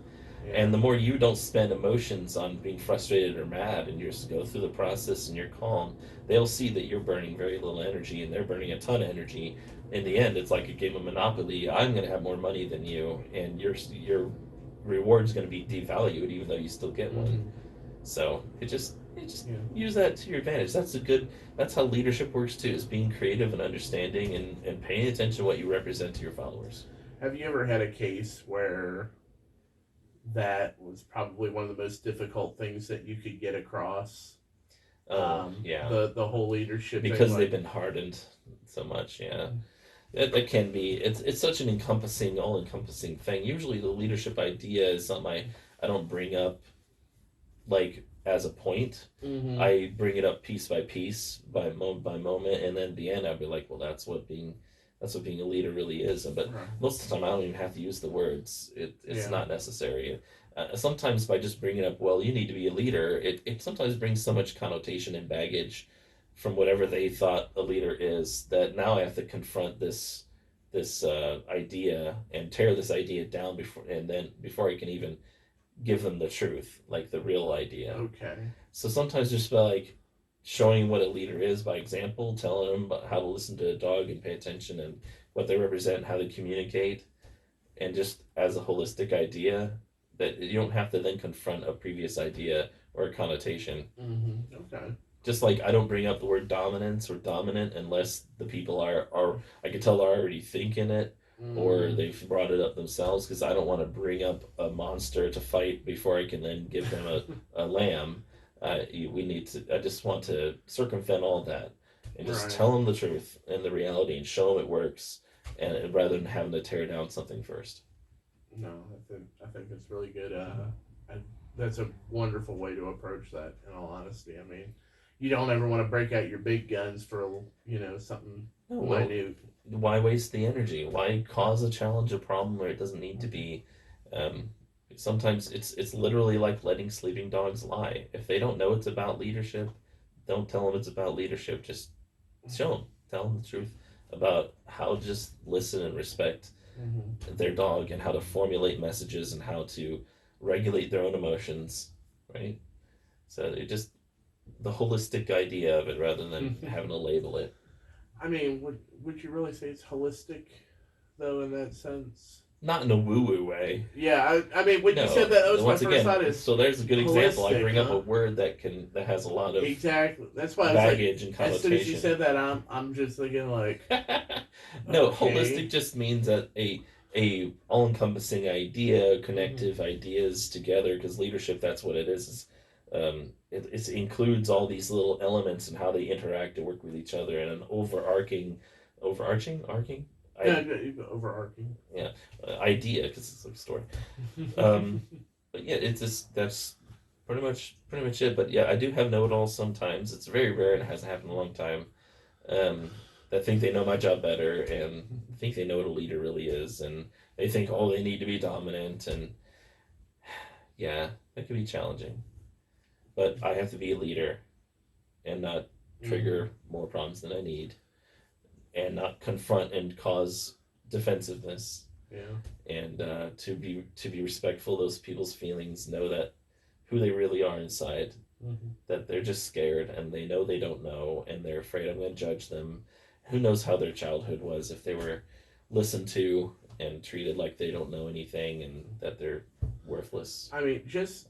S2: Yeah.
S1: And the more you don't spend emotions on being frustrated or mad and you just go through the process and you're calm, they'll see that you're burning very little energy and they're burning a ton of energy. In the end, it's like a game of Monopoly. I'm going to have more money than you, and your reward's going to be devalued, even though you still get one.
S2: Hmm.
S1: So it just
S2: Yeah.
S1: use that to your advantage. That's a good. That's how leadership works too. Is being creative and understanding and paying attention to what you represent to your followers.
S2: Have you ever had a case where that was probably one of the most difficult things that you could get across?
S1: Oh yeah,
S2: The whole leadership thing,
S1: because they've
S2: like.
S1: been hardened so much. Yeah, it can be. It's such an encompassing, all encompassing thing. Usually, the leadership idea is something I don't bring up like as a point.
S2: Hmm.
S1: I bring it up piece by piece, by moment by moment, and then at the end I'll be like, well, that's what being a leader really is. But
S2: Right.
S1: most of the time, I don't even have to use the words. It's
S2: Yeah.
S1: not necessary. Sometimes by just bringing up, well, you need to be a leader, it sometimes brings so much connotation and baggage from whatever they thought a leader is that now I have to confront this idea and tear this idea down before I can even give them the truth, like the real idea.
S2: Okay.
S1: So sometimes just by like showing what a leader is by example, telling them about how to listen to a dog and pay attention and what they represent, how they communicate, and just as a holistic idea that you don't have to then confront a previous idea or a connotation.
S2: Hmm. Okay.
S1: Just like I don't bring up the word dominance or dominant unless the people are I can tell they're already thinking it or
S2: Mm.
S1: they've brought it up themselves because I don't want to bring up a monster to fight before I can then give them a lamb. We need to. I just want to circumvent all that and just
S2: Right.
S1: tell them the truth and the reality and show them it works, and rather than having to tear down something first.
S2: No, I think that's really good. I, that's a wonderful way to approach that. In all honesty, I mean, you don't ever want to break out your big guns for something
S1: No, well,
S2: minute.
S1: why waste the energy? Why cause a challenge, a problem where it doesn't need to be? Um, Sometimes it's literally like letting sleeping dogs lie. If they don't know it's about leadership, don't tell them it's about leadership. Just show them, tell them the truth about how to just listen and respect
S2: Mm-hmm.
S1: their dog and how to formulate messages and how to regulate their own emotions, right? So it just the holistic idea of it rather than having to label it.
S2: I mean, would you really say it's holistic though in that sense?
S1: Not in a woo woo way.
S2: Yeah, I mean, when you said
S1: No,
S2: that, that was my
S1: once
S2: first thought
S1: again,
S2: is
S1: so there's a good example. I
S2: holistic,
S1: bring up a
S2: huh?
S1: word that has a lot of
S2: Exactly. That's why I was like,
S1: baggage and
S2: as soon as you
S1: connotation.
S2: said that, I'm just thinking like,
S1: No, holistic
S2: okay.
S1: just means that a all encompassing idea,
S2: Hmm.
S1: connective ideas together. Because leadership, that's what it is. It includes all these little elements and how they interact and work with each other, and an overarching, arcing,
S2: Yeah,
S1: I
S2: overarching.
S1: yeah, idea because it's a story. Um, but yeah, it's just that's pretty much it. But yeah, I do have know-it-alls sometimes. It's very rare and it hasn't happened in a long time. Um, that think they know my job better and think they know what a leader really is, and they think oh they need to be dominant, and yeah, that can be challenging. But I have to be a leader and not
S2: Hmm.
S1: trigger more problems than I need, and not confront and cause defensiveness,
S2: Yeah.
S1: and to be respectful of those people's feelings, know that who they really are inside,
S2: Hmm.
S1: that they're just scared and they know they don't know and they're afraid I'm going to judge them. Who knows how their childhood was if they were listened to and treated like they don't know anything and that they're worthless.
S2: I mean, just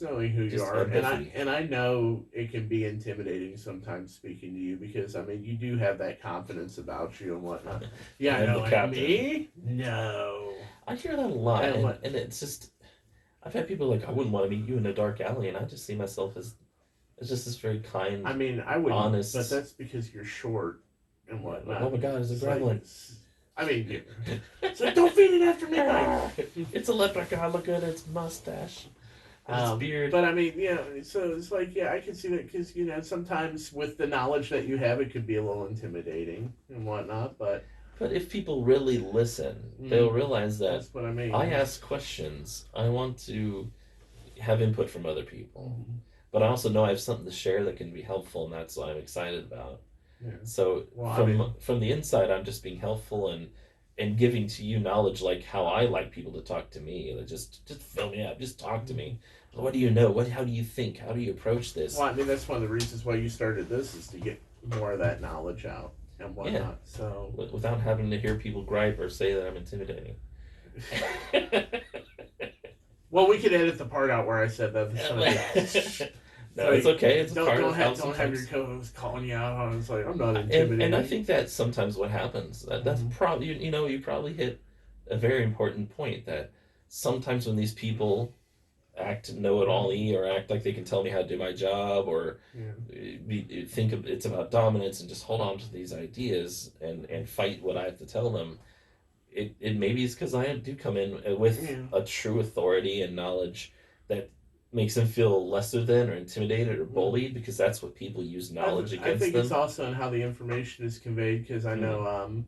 S2: knowing who you
S1: Just
S2: are, and I
S1: empathy
S2: and I know it can be intimidating sometimes speaking to you because I mean you do have that confidence about you and whatnot. Yeah, I
S1: and
S2: know.
S1: the
S2: Like
S1: captain.
S2: me, no.
S1: I hear that a lot,
S2: And
S1: and it's just I've had people like I wouldn't want to meet you in a dark alley, and I just see myself as It's just this very
S2: I
S1: kind,
S2: mean, I wouldn't, but
S1: honest.
S2: that's because you're short and
S1: Like, oh
S2: whatnot.
S1: my God, it's a
S2: It's like,
S1: gremlin.
S2: I mean, it's like, don't feed it after midnight.
S1: It's a leprechaun. Look at its mustache and its beard.
S2: But I mean, so it's like, yeah, I can see that because sometimes with the knowledge that you have, it could be a little intimidating and whatnot. But
S1: But if people really listen, they'll
S2: mm,
S1: realize that
S2: that's what I mean.
S1: I ask questions. I want to have input from other people.
S2: Mhm.
S1: But I also know I have something to share that can be helpful, and that's what I'm excited about.
S2: Yeah.
S1: So
S2: Well, I mean,
S1: from the inside, I'm just being helpful and giving to you knowledge like how I like people to talk to me. Like just fill me up, just talk to me. What do you know? What how do you think? How do you approach this?
S2: that's one of the reasons why you started this is to get more of that knowledge out and
S1: Yeah,
S2: whatnot. So,
S1: without having to hear people gripe or say that I'm intimidating.
S2: well, we could edit the part out where I said that.
S1: No, it's okay. It's a part of how
S2: don't have your
S1: sometimes.
S2: co-host calling you out on. It's like I'm not
S1: And I
S2: intimidating.
S1: think that's sometimes what happens. That's
S2: Mm-hmm.
S1: probably you probably hit a very important point that sometimes when these people act know-it-all-y or act like they can tell me how to do my job or
S2: Yeah.
S1: think of it's about dominance and just hold on to these ideas and fight what I have to tell them. It maybe it's because I do come in with
S2: Yeah.
S1: a true authority and knowledge that makes them feel lesser than or intimidated or
S2: Mm-hmm.
S1: bullied because that's what people use knowledge
S2: I
S1: against
S2: think it's
S1: them.
S2: also in how the information is conveyed because I
S1: Mm,
S2: know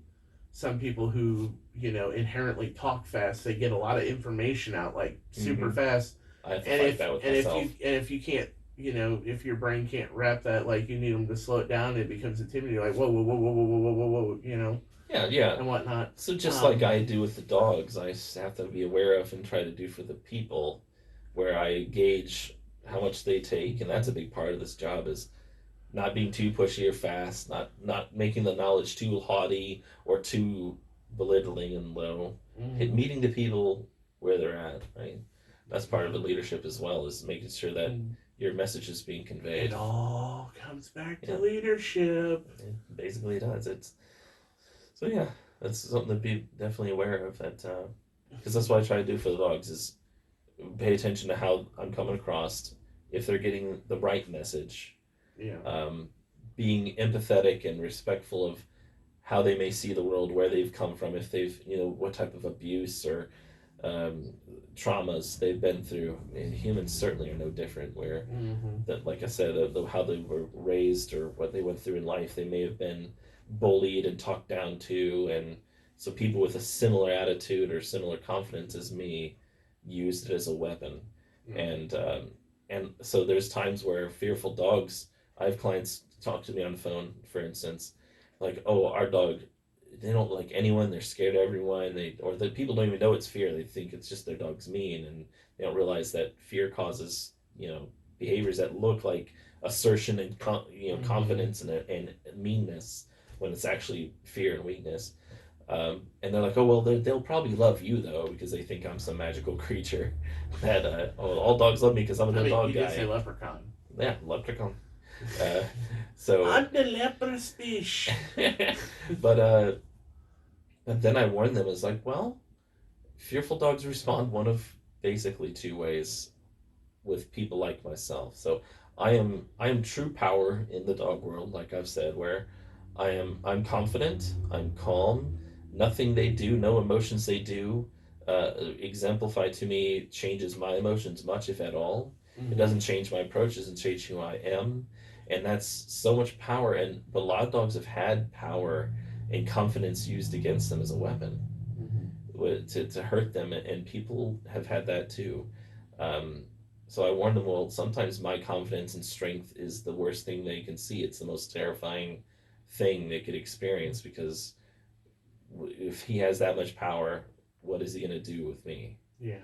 S2: some people who inherently talk fast. They get a lot of information out like super
S1: mm-hmm.
S2: fast,
S1: I have to fight that with myself.
S2: and if you can't if your brain can't wrap that, like you need them to slow it down, it becomes intimidating. Like whoa, whoa, whoa, whoa, whoa, whoa, whoa, whoa,
S1: Yeah, yeah.
S2: and whatnot.
S1: So just like
S2: Um,
S1: I do with the dogs, I have to be aware of and try to do for the people, where I gauge how much they take, and that's a big part of this job is not being too pushy or fast, not making the knowledge too haughty or too belittling and low.
S2: mm,
S1: Meeting the people where they're at, right? That's part of the leadership as well, is making sure that
S2: mm.
S1: your message is being
S2: It
S1: conveyed.
S2: all comes back to
S1: Yeah,
S2: leadership.
S1: it basically does. It's so yeah, that's something to be definitely aware of. That because that's what I try to do for the dogs is pay attention to how I'm coming across, if they're getting the right message,
S2: Yeah.
S1: um, being empathetic and respectful of how they may see the world, where they've come from, if they've what type of abuse or um, traumas they've been through. And humans certainly are no different. Where
S2: Mm-hmm.
S1: that, like I said, how they were raised or what they went through in life, they may have been bullied and talked down to, and so people with a similar attitude or similar confidence as me used it as a weapon,
S2: Mm-hmm.
S1: and so there's times where fearful dogs. I have clients talk to me on the phone, for instance, like, oh, our dog, they don't like anyone, they're scared of everyone, or the people don't even know it's fear, they think it's just their dog's mean, and they don't realize that fear causes behaviors that look like assertion and
S2: Mm-hmm.
S1: confidence and meanness when it's actually fear and weakness. And they're like, oh well, they'll probably love you though because they think I'm some magical creature that all dogs love me because I'm
S2: I
S1: the
S2: mean,
S1: dog
S2: you did say
S1: guy.
S2: leprechaun.
S1: Yeah, leprechaun. Uh, so,
S2: I'm the leper speech.
S1: but uh, but then I warn them, it's like, well, fearful dogs respond one of basically two ways with people like myself. So I am true power in the dog world, like I've said, where I'm confident, I'm calm. Nothing they do, no emotions they do, exemplify to me changes my emotions much, if at all. It
S2: Mm-hmm.
S1: doesn't change my approach, doesn't change who I am, and that's so much power. And but a lot of dogs have had power and confidence used against them as a weapon
S2: Mm-hmm.
S1: to hurt them, and people have had that too. Um, so I warned them, well, sometimes my confidence and strength is the worst thing they can see. It's the most terrifying thing they could experience because if he has that much power, what is he going to do with me?
S2: Yeah.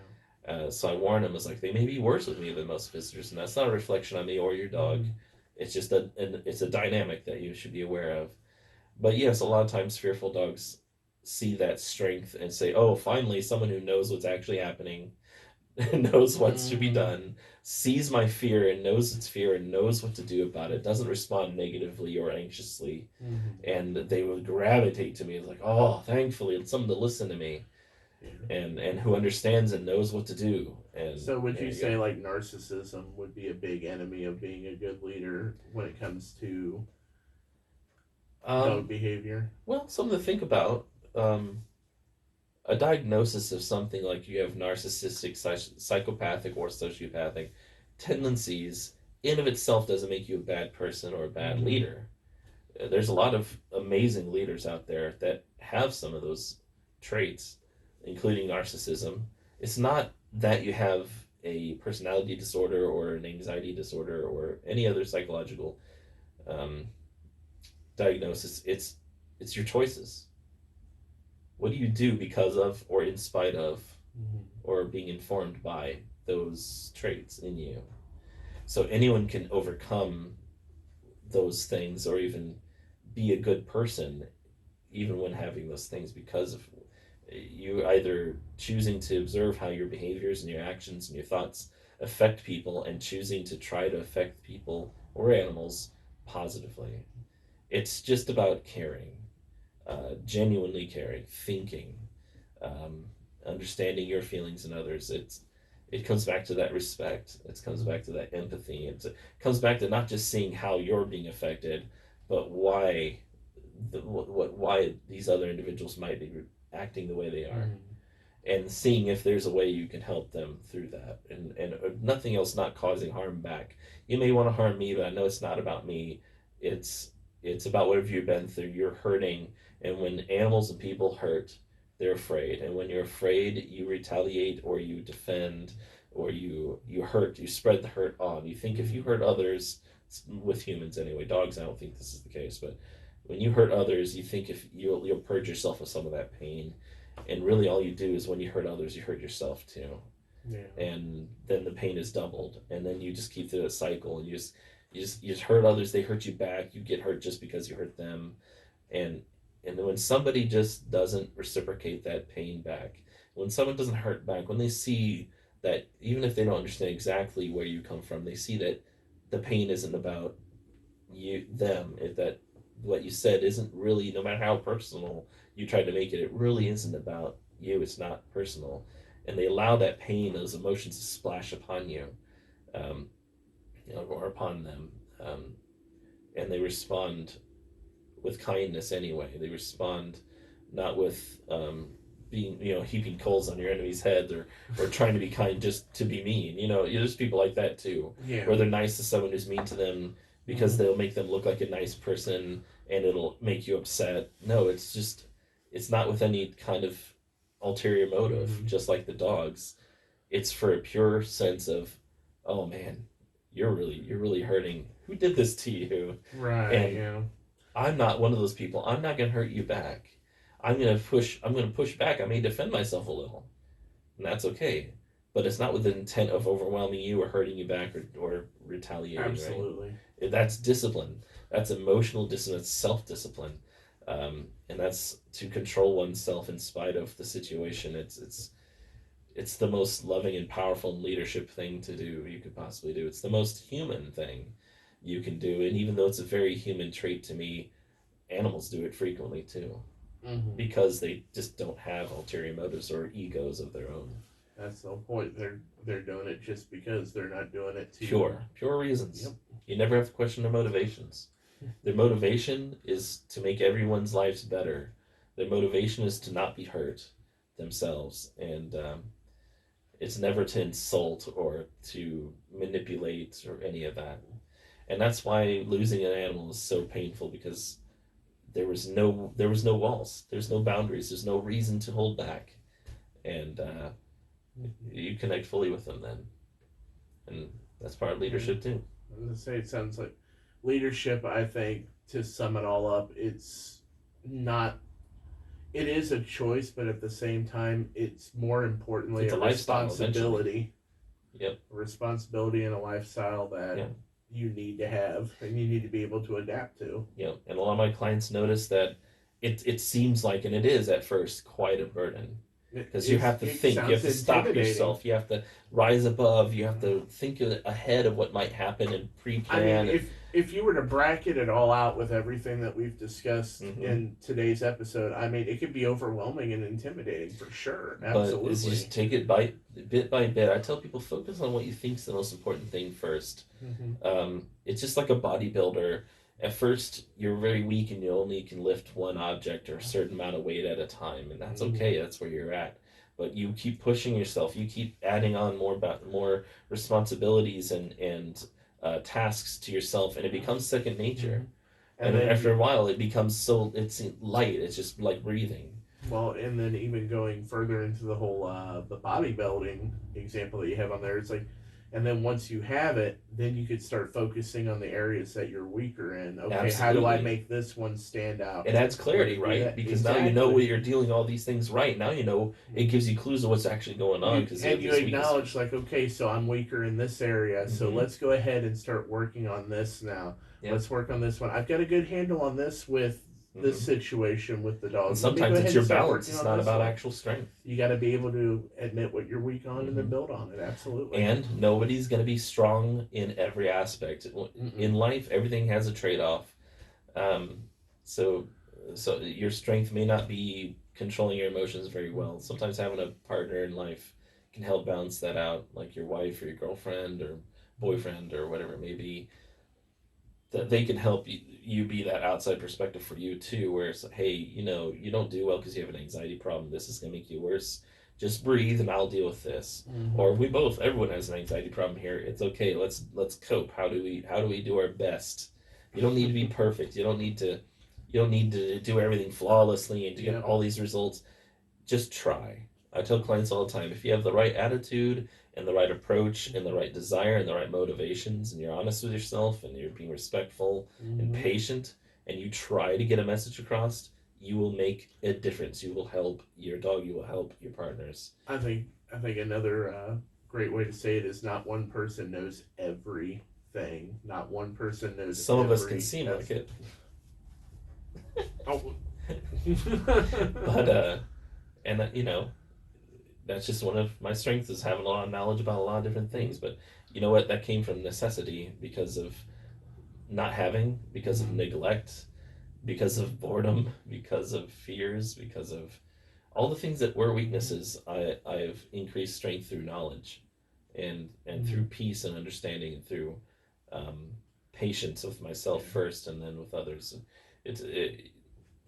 S1: So I warned him, I was like, they may be worse with me than most visitors, and that's not a reflection on me or your dog.
S2: Mm-hmm.
S1: It's just it's a dynamic that you should be aware of. But yes, a lot of times fearful dogs see that strength and say, "Oh, finally, someone who knows what's actually happening, knows what's to be
S2: Mm-hmm.
S1: done, sees my fear and knows it's fear and knows what to do about it, doesn't respond negatively or anxiously,
S2: Mm-hmm.
S1: and they would gravitate to me. It's like, oh, thankfully, it's someone to listen to me."
S2: Yeah.
S1: and who understands and knows what to do. And
S2: So would
S1: there
S2: you
S1: you
S2: say
S1: go.
S2: like narcissism would be a big enemy of being a good leader when it comes to dog
S1: Um,
S2: behavior?
S1: well, something to think about. Um, a diagnosis of something like you have narcissistic, psychopathic, or sociopathic tendencies in of itself doesn't make you a bad person or a bad
S2: Mm-hmm.
S1: leader. There's a lot of amazing leaders out there that have some of those traits, including narcissism. It's not that you have a personality disorder or an anxiety disorder or any other psychological um, diagnosis. It's your choices. What do you do because of or in spite of
S2: Mm-hmm.
S1: or being informed by those traits in you? So anyone can overcome those things or even be a good person even when having those things because of you either choosing to observe how your behaviors and your actions and your thoughts affect people and choosing to try to affect people or animals positively. It's just about caring, genuinely caring, thinking, um, understanding your feelings and others. It comes back to that respect. It comes back to that empathy. It comes back to not just seeing how you're being affected, but why why these other individuals might be acting the way they are,
S2: Mm-hmm.
S1: and seeing if there's a way you can help them through that, and nothing else, not causing harm back. You may want to harm me, but I know it's not about me. it's it's about whatever you've been through. You're hurting, and when animals and people hurt, they're afraid, and when you're afraid you retaliate or you defend or you hurt, you spread the hurt on. You think if you
S2: Mm-hmm.
S1: hurt others, with humans anyway, dogs I don't think this is the case, but when you hurt others, you think if you'll purge yourself of some of that pain, and really all you do is when you hurt others, you hurt yourself too,
S2: Yeah.
S1: and then the pain is doubled, and then you just keep through that cycle, and you just hurt others, they hurt you back, you get hurt just because you hurt them, and and when somebody just doesn't reciprocate that pain back, when someone doesn't hurt back, when they see that even if they don't understand exactly where you come from, they see that the pain isn't about you them, if that what you said isn't really, no matter how personal you try to make it, it really isn't about you, it's not personal, and they allow that pain, those emotions to splash upon you, um, or upon them, um, and they respond with kindness anyway. They respond not with being, heaping coals on your enemy's head, or trying to be kind just to be mean. There's people like that too,
S2: Yeah.
S1: where they're nice to someone who's mean to them because
S2: Mm-hmm.
S1: they'll make them look like a nice person and it'll make you upset. No, it's not with any kind of ulterior motive,
S2: Mm-hmm.
S1: just like the dogs. It's for a pure sense of, oh man, you're really hurting. Who did this to you?
S2: Right.
S1: And
S2: Yeah.
S1: I'm not one of those people. I'm not going to hurt you back. I'm going to push back. I may defend myself a little, and that's okay. But it's not with the intent of overwhelming you or hurting you back, or retaliating, right?
S2: Absolutely.
S1: That's discipline. That's emotional discipline. That's self-discipline. And that's to control oneself in spite of the situation. It's the most loving and powerful leadership thing to do you could possibly do. It's the most human thing you can do. And even though it's a very human trait to me, animals do it frequently too,
S2: Mm-hmm.
S1: because they just don't have ulterior motives or egos of their own.
S2: That's the whole point. They're doing it just because they're not doing it to.
S1: Pure reasons.
S2: Yep.
S1: You never have to question their motivations. Their motivation is to make everyone's lives better. Their motivation is to not be hurt themselves, and it's never to insult or to manipulate or any of that. And that's why losing an animal is so painful, because there was no walls, there's no boundaries, there's no reason to hold back, and
S2: Mm-hmm.
S1: you connect fully with them then, and that's part of
S2: Yeah.
S1: leadership too.
S2: I was gonna say it sounds like leadership. I think to sum it all up, it's not. It is a choice, but at the same time, it's more importantly
S1: It's
S2: a
S1: a lifestyle eventually.
S2: responsibility.
S1: Yep.
S2: A responsibility and a lifestyle that
S1: Yeah.
S2: you need to have and you need to be able to adapt to.
S1: Yep. And a lot of my clients notice that it seems like, and it is at first, quite a burden, because you have to
S2: It
S1: think, you have
S2: sounds
S1: to stop
S2: intimidating.
S1: yourself, you have to rise above, you have to think ahead of what might happen and
S2: I mean,
S1: pre-plan, and
S2: if if you were to bracket it all out with everything that we've discussed
S1: Mm-hmm.
S2: in today's episode, I mean, it could be overwhelming and intimidating for sure.
S1: But is
S2: Absolutely.
S1: just take it bit by bit. I tell people focus on what you think is the most important thing first.
S2: Mm-hmm.
S1: It's just like a bodybuilder. At first, you're very weak and you only can lift one object or a certain amount of weight at a time, and that's
S2: Mm-hmm.
S1: okay. That's where you're at. But you keep pushing yourself. You keep adding on more responsibilities and tasks to yourself, and it becomes second
S2: Mm-hmm.
S1: nature.
S2: And
S1: And then
S2: then
S1: after
S2: you,
S1: a while, it becomes it's light. It's just like breathing.
S2: well, and then even going further into the whole the bodybuilding example that you have on there, it's like, and then once you have it, then you could start focusing on the areas that you're weaker in. Okay, how do I
S1: Absolutely.
S2: make this one stand out?
S1: It adds
S2: Where
S1: clarity,
S2: to do
S1: right?
S2: that
S1: Because now you know
S2: exactly.
S1: what you're dealing all these things right. Now you know it gives you clues of what's actually going on because you have
S2: You
S1: this weakness.
S2: acknowledge like, okay, so I'm weaker in this area, so
S1: Mm-hmm.
S2: let's go ahead and start working on this now.
S1: Yep.
S2: Let's work on this one. I've got a good handle on this with this
S1: Mm-hmm.
S2: situation with the
S1: And
S2: dog. Let me go
S1: sometimes it's
S2: ahead
S1: your
S2: and start
S1: balance.
S2: working
S1: It's
S2: on
S1: not
S2: this
S1: about
S2: one.
S1: actual strength.
S2: You got to be able to admit what you're weak on and then
S1: Mm-hmm.
S2: build on it. Absolutely.
S1: And nobody's going to be strong in every aspect.
S2: Mm-mm.
S1: In life, everything has a trade-off. Um, so, so your strength may not be controlling your emotions very well. Sometimes having a partner in life can help balance that out, like your wife or your girlfriend or boyfriend or whatever it may be. That they can help you be that outside perspective for you too, where it's hey, you don't do well because you have an anxiety problem. This is going to make you worse. Just breathe and I'll deal with this.
S2: Mm-hmm.
S1: Or we both, everyone has an anxiety problem here. It's okay. Let's cope. How do we do our best? You don't need to be perfect. You don't need to do everything flawlessly and to get
S2: Yep.
S1: all these results. Just try. I tell clients all the time, if you have the right attitude and the right approach and the right desire and the right motivations and you're honest with yourself and you're being respectful and
S2: Mm-hmm.
S1: patient and you try to get a message across, you will make a difference. You will help your dog, you will help your partners.
S2: I think another great way to say it is not one person knows everything. Not one person knows
S1: Some of us can
S2: every.
S1: seem like it.
S2: Oh.
S1: But and that's just one of my strengths is having a lot of knowledge about a lot of different things. But you know what? That came from necessity because of not having, because of neglect, because of boredom, because of fears, because of all the things that were weaknesses. I've increased strength through knowledge, and through peace and understanding, and through um, patience with myself first, and then with others.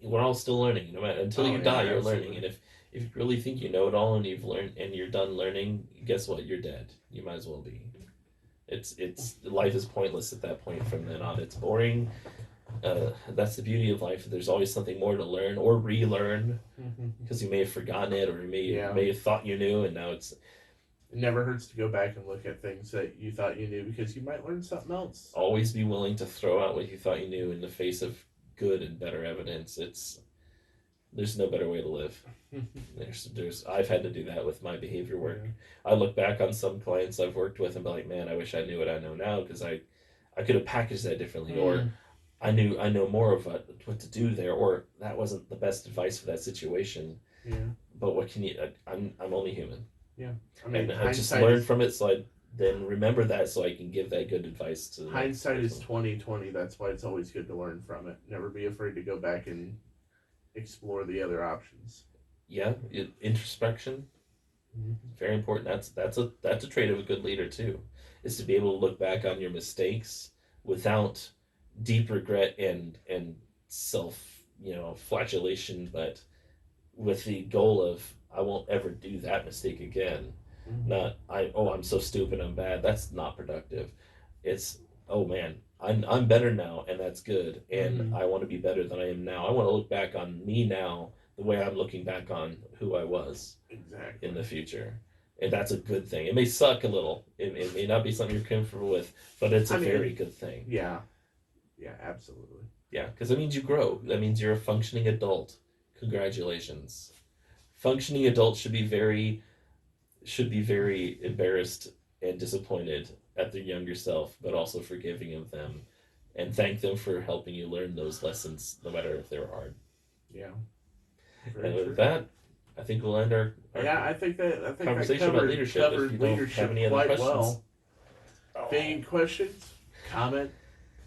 S1: We're all still learning. No matter until
S2: Oh
S1: you
S2: yeah,
S1: die, you're learning.
S2: absolutely.
S1: And if you really think you know it all and you've learned and you're done learning, guess what? You're dead. You might as well be. It's life is pointless at that point. From then on, it's boring. That's the beauty of life. There's always something more to learn or relearn
S2: Mm-hmm.
S1: because you may have forgotten it or
S2: Yeah.
S1: may have thought you knew and now it's
S2: It never hurts to go back and look at things that you thought you knew because you might learn something else.
S1: always be willing to throw out what you thought you knew in the face of good and better evidence. There's no better way to live. There's I've had to do that with my behavior work.
S2: Yeah.
S1: I look back on some clients I've worked with and be like, man, I wish I knew what I know now because I could have packaged that differently, or I know more of what to do there, or that wasn't the best advice for that situation.
S2: Yeah.
S1: But what can you? I'm only human.
S2: Yeah. I mean,
S1: And I just learned from it, so I then remember that, so I can give that good advice to the next
S2: hindsight is
S1: person.
S2: 2020. That's why it's always good to learn from it. Never be afraid to go back and explore the other options.
S1: Yeah, introspection, very important. That's a trait of a good leader too, is to be able to look back on your mistakes without deep regret and self flagellation, but with the goal of I won't ever do that mistake again. Not I'm so stupid, I'm bad. That's not productive. It's oh man, I'm better now and that's good, and I want to be better than I am now. I want to look back on me now the way I'm looking back on who I was
S2: Exactly.
S1: in the future. And that's a good thing. It may suck a little. It may not be something you're comfortable with, but it's a very good thing.
S2: Yeah. Yeah, absolutely.
S1: Yeah, because it means you grow. That means you're a functioning adult. Congratulations. Functioning adults should be very embarrassed and disappointed at their younger self, but also forgiving of them and thank them for helping you learn those lessons, no matter if they're hard.
S2: Yeah.
S1: And with that, I think we'll end our
S2: Yeah, I think that
S1: conversation about leadership. If you don't have any other
S2: quite
S1: questions,
S2: well. If any questions, comment,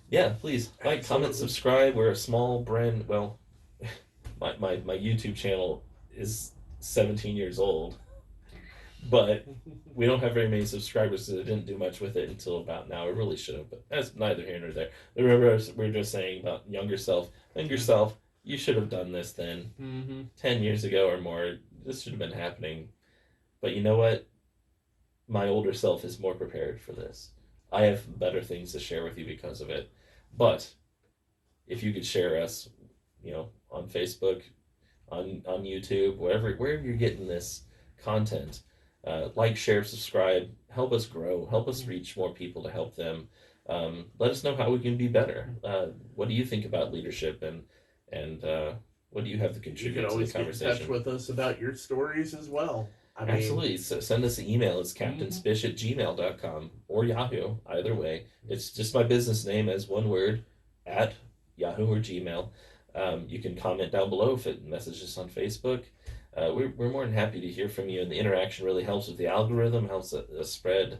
S1: Yeah, please like, comment,
S2: Absolutely.
S1: subscribe. We're a small brand. Well, my YouTube channel is 17 years old, but we don't have very many subscribers, so I didn't do much with it until about now. I really should have, but that's neither here nor there. Remember, we were just saying about younger self. Younger self, you should have done this then,
S2: Mm-hmm.
S1: 10 years ago or more. This should have been happening. But you know what? My older self is more prepared for this. I have better things to share with you because of it. But if you could share us, on Facebook, on YouTube, wherever you're getting this content, like, share, subscribe, help us grow, help us reach more people to help them. Let us know how we can be better. What do you think about leadership, and what do you have to
S2: You can
S1: contribute to the
S2: always get in touch
S1: conversation?
S2: with us about your stories as well. I mean,
S1: Absolutely. So send us an email. It's captainspish@gmail.com or Yahoo. Either way. It's just my business name as one word at Yahoo or Gmail. You can comment down below if it messages on Facebook. We're more than happy to hear from you, and the interaction really helps with the algorithm, helps us spread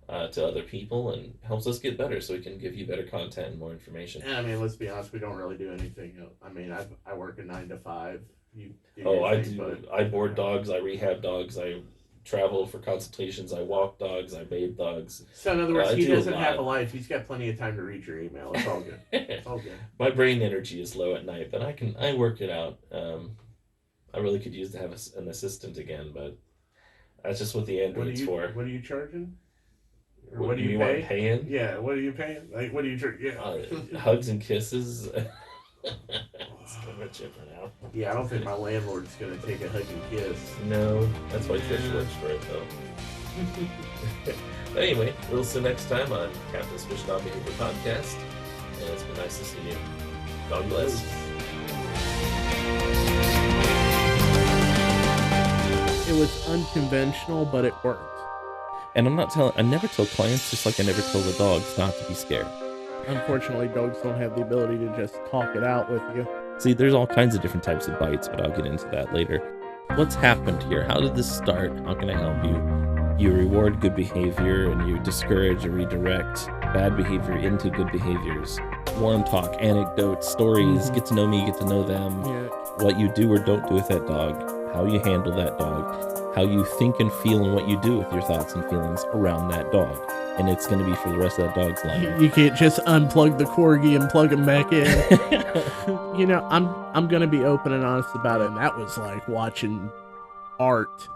S1: to other people, and helps us get better so we can give you better content and more information.
S2: I mean, let's be honest, we don't really do anything. I mean, I work a 9 to 5. You do
S1: Oh,
S2: your
S1: I
S2: thing,
S1: do.
S2: but
S1: I board dogs. I rehab dogs. I travel for consultations. I walk dogs. I bathe dogs.
S2: so in other words,
S1: I
S2: he
S1: do a
S2: doesn't have a
S1: lot.
S2: life. He's got plenty of time to read your email. It's all good. It's all good.
S1: My brain energy is low at night, but I work it out. I really could use to have an assistant again, but that's just what the Android's for.
S2: What are you charging? Or
S1: What
S2: what do
S1: do
S2: you
S1: you want
S2: pay?
S1: paying?
S2: Yeah, what are you paying? Like, what do you charge? Yeah.
S1: Hugs and kisses. It's too much for now.
S2: Yeah, I don't think my landlord's gonna take a hug and kiss.
S1: No, that's why Fish works for it though. But anyway, we'll see you next time on Captain's Fish Dog Behavior Podcast. And it's been nice to see you. God bless.
S2: It was unconventional, but it worked.
S1: And I never tell clients, just like I never tell the dogs, not to be scared.
S2: Unfortunately, dogs don't have the ability to just talk it out with you.
S1: See, there's all kinds of different types of bites, but I'll get into that later. What's happened here? How did this start? How can I help you? You reward good behavior and you discourage or redirect bad behavior into good behaviors. Warm talk, anecdotes, stories, get to know me, get to know them.
S2: Yeah.
S1: What you do or don't do with that dog, how you handle that dog, how you think and feel, and what you do with your thoughts and feelings around that dog. And it's going to be for the rest of that dog's life.
S2: You can't just unplug the corgi and plug him back in. I'm gonna be open and honest about it. And that was like watching art